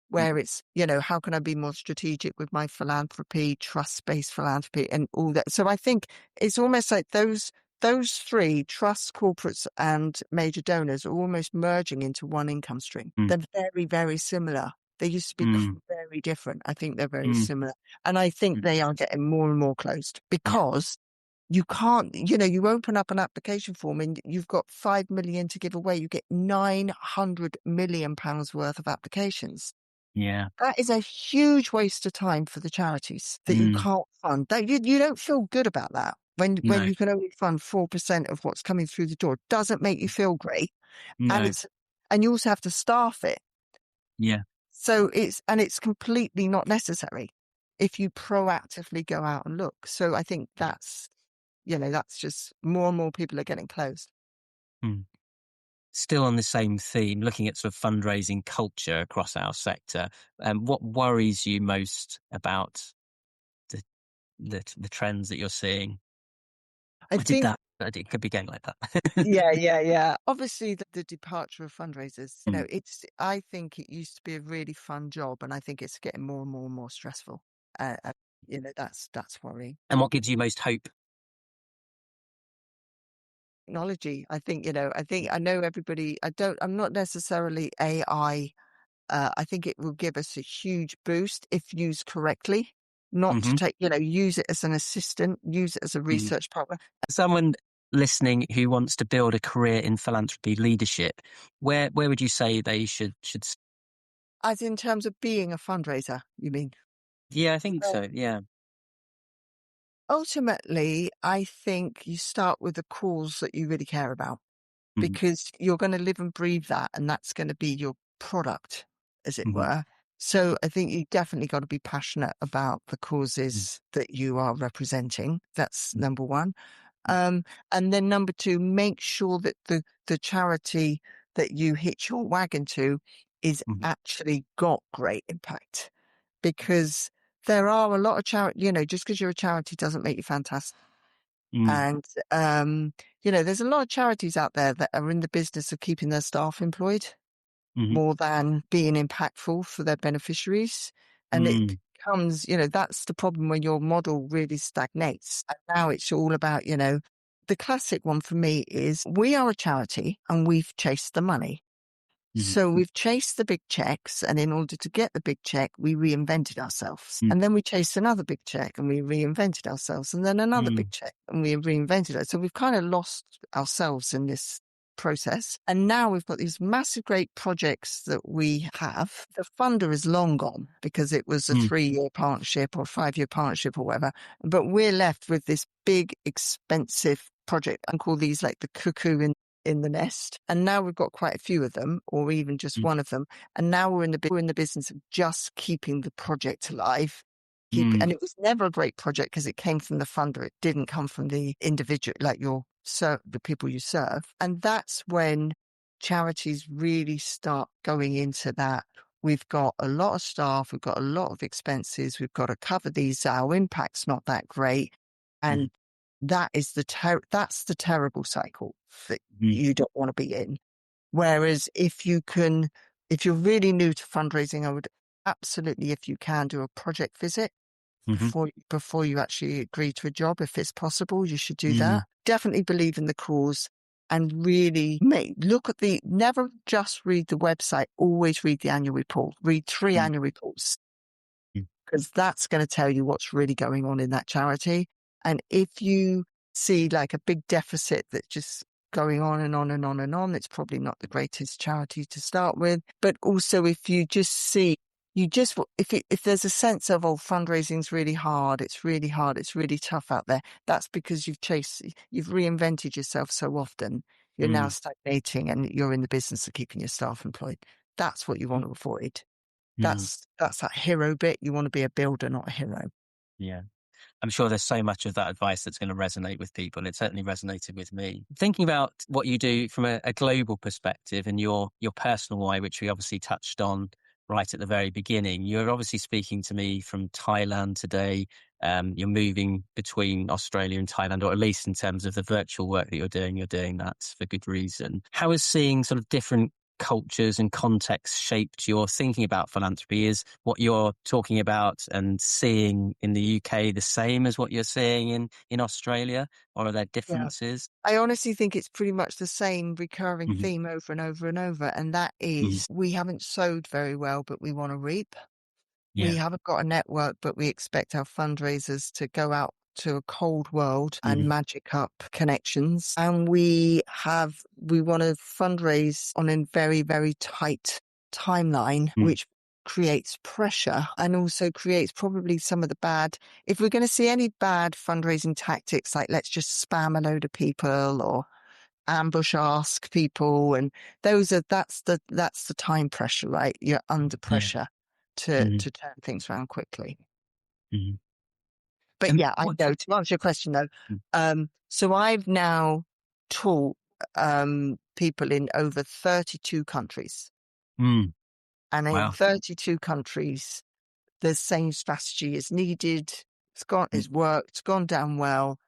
where it's, how can I be more strategic with my philanthropy, trust-based philanthropy and all that. So I think it's almost like those three, trusts, corporates and major donors, are almost merging into one income stream. They're very, very similar. They used to be very different. I think they're very similar. And I think they are getting more and more closed because you can't, you open up an application form and you've got 5 million to give away. You get 900 million pounds worth of applications. Yeah. That is a huge waste of time for the charities that you can't fund. You don't feel good about that when you can only fund 4% of what's coming through the door. It doesn't make you feel great. No. And you also have to staff it. Yeah. So it's completely not necessary if you proactively go out and look. So I think that's just more and more people are getting closed. Still on the same theme, looking at sort of fundraising culture across our sector, what worries you most about the trends that you're seeing? I think it could be going like that. Yeah. Obviously, the departure of fundraisers, I think it used to be a really fun job, and I think it's getting more and more and more stressful. That's worrying. And what gives you most hope? Technology. I think, I know everybody, I'm not necessarily AI. I think it will give us a huge boost if used correctly, not to take, use it as an assistant, use it as a research partner. Someone listening who wants to build a career in philanthropy leadership, where would you say they should? As in terms of being a fundraiser, you mean? Yeah, I think so. Yeah. Ultimately, I think you start with the cause that you really care about, because you're going to live and breathe that, and that's going to be your product, as it were. So I think you definitely got to be passionate about the causes that you are representing. That's number one. And then number two, make sure that the charity that you hitch your wagon to is actually got great impact, because there are a lot of charity, just because you're a charity doesn't make you fantastic. And, there's a lot of charities out there that are in the business of keeping their staff employed more than being impactful for their beneficiaries. And it becomes, that's the problem when your model really stagnates. And now it's all about, the classic one for me is we are a charity and we've chased the money. So we've chased the big checks, and in order to get the big check, we reinvented ourselves. And then we chased another big check and we reinvented ourselves, and then another big check and we reinvented it. So we've kind of lost ourselves in this process. And now we've got these massive, great projects that we have. The funder is long gone because it was a 3-year partnership or 5-year partnership or whatever. But we're left with this big, expensive project. I call these like the cuckoo in the nest. And now we've got quite a few of them, or even just one of them. And now we're in the business of just keeping the project alive. And it was never a great project because it came from the funder. It didn't come from the individual, like the people you serve. And that's when charities really start going into that. We've got a lot of staff. We've got a lot of expenses. We've got to cover these. Our impact's not that great. And that is that's the terrible cycle that you don't want to be in. Whereas if you're really new to fundraising, I would absolutely, if you can, do a project visit before you actually agree to a job. If it's possible, you should do that. Definitely believe in the cause and really never just read the website, always read the annual report. Read 3 annual reports. because that's going to tell you what's really going on in that charity. And if you see like a big deficit that's just going on and on and on and on, it's probably not the greatest charity to start with. But also if you just see, if there's a sense of, oh, fundraising's really hard, it's really tough out there, that's because you've reinvented yourself so often. You're now stagnating and you're in the business of keeping your staff employed. That's what you want to avoid. That's that hero bit. You want to be a builder, not a hero. Yeah. I'm sure there's so much of that advice that's going to resonate with people. It certainly resonated with me. Thinking about what you do from a global perspective and your personal why, which we obviously touched on right at the very beginning, you're obviously speaking to me from Thailand today. You're moving between Australia and Thailand, or at least in terms of the virtual work that you're doing that for good reason. How is seeing sort of different cultures and contexts shaped your thinking about philanthropy? Is what you're talking about and seeing in the UK the same as what you're seeing in Australia, or are there differences? I honestly think it's pretty much the same recurring theme over and over and over. And that is, we haven't sowed very well, but we want to reap. Yeah. We haven't got a network, but we expect our fundraisers to go out to a cold world and magic up connections. And we want to fundraise on a very, very tight timeline, which creates pressure and also creates probably some of the bad. If we're going to see any bad fundraising tactics, like let's just spam a load of people or ambush ask people, and that's the time pressure, right? You're under pressure to turn things around quickly. But I know, to answer your question though, so I've now taught people in over 32 countries. And in 32 countries, the same strategy is needed. It's worked, it's gone down well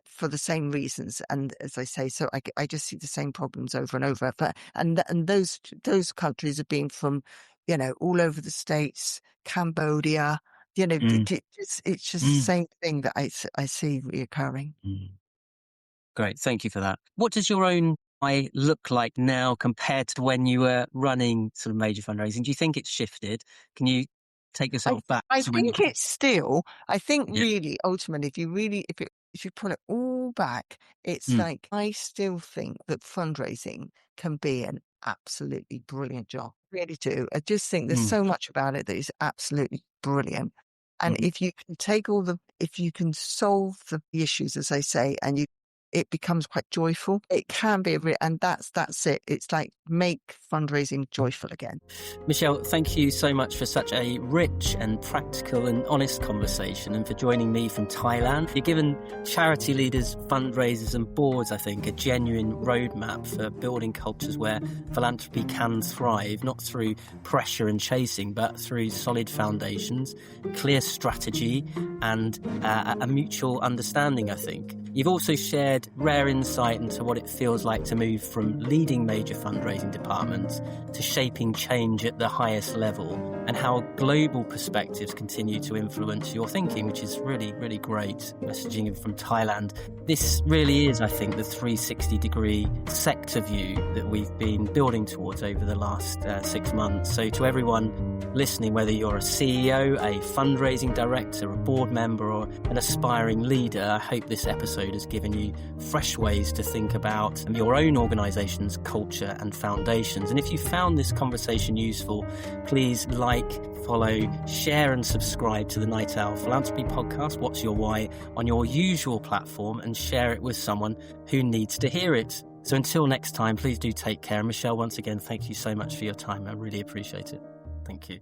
for the same reasons. And as I say, so I just see the same problems over and over. And those countries have been from, all over the States, Cambodia. It's just the same thing that I see reoccurring. Great, thank you for that. What does your own why look like now compared to when you were running sort of major fundraising? Do you think it's shifted? Can you take yourself back? I think it's still. I think really, ultimately, if you pull it all back, it's like I still think that fundraising can be an absolutely brilliant job. I really do. I just think there's so much about it that is absolutely brilliant. And if you can if you can solve the issues, as I say, and it becomes quite joyful, it can be and that's it. It's like make fundraising joyful again. Michelle, thank you so much for such a rich and practical and honest conversation, and for joining me from Thailand. You've given charity leaders, fundraisers and boards, I think, a genuine roadmap for building cultures where philanthropy can thrive, not through pressure and chasing, but through solid foundations, clear strategy and a mutual understanding, I think. You've also shared rare insight into what it feels like to move from leading major fundraising departments to shaping change at the highest level, and how global perspectives continue to influence your thinking, which is really, really great messaging from Thailand. This really is, I think, the 360-degree sector view that we've been building towards over the last 6 months. So to everyone listening, whether you're a CEO, a fundraising director, a board member or an aspiring leader, I hope this episode has given you fresh ways to think about your own organisation's culture and foundations. And if you found this conversation useful, please like, follow, share and subscribe to the Night Owl Philanthropy podcast, What's Your Why, on your usual platform, and share it with someone who needs to hear it. So until next time, please do take care. And Michelle, once again, thank you so much for your time. I really appreciate it. Thank you.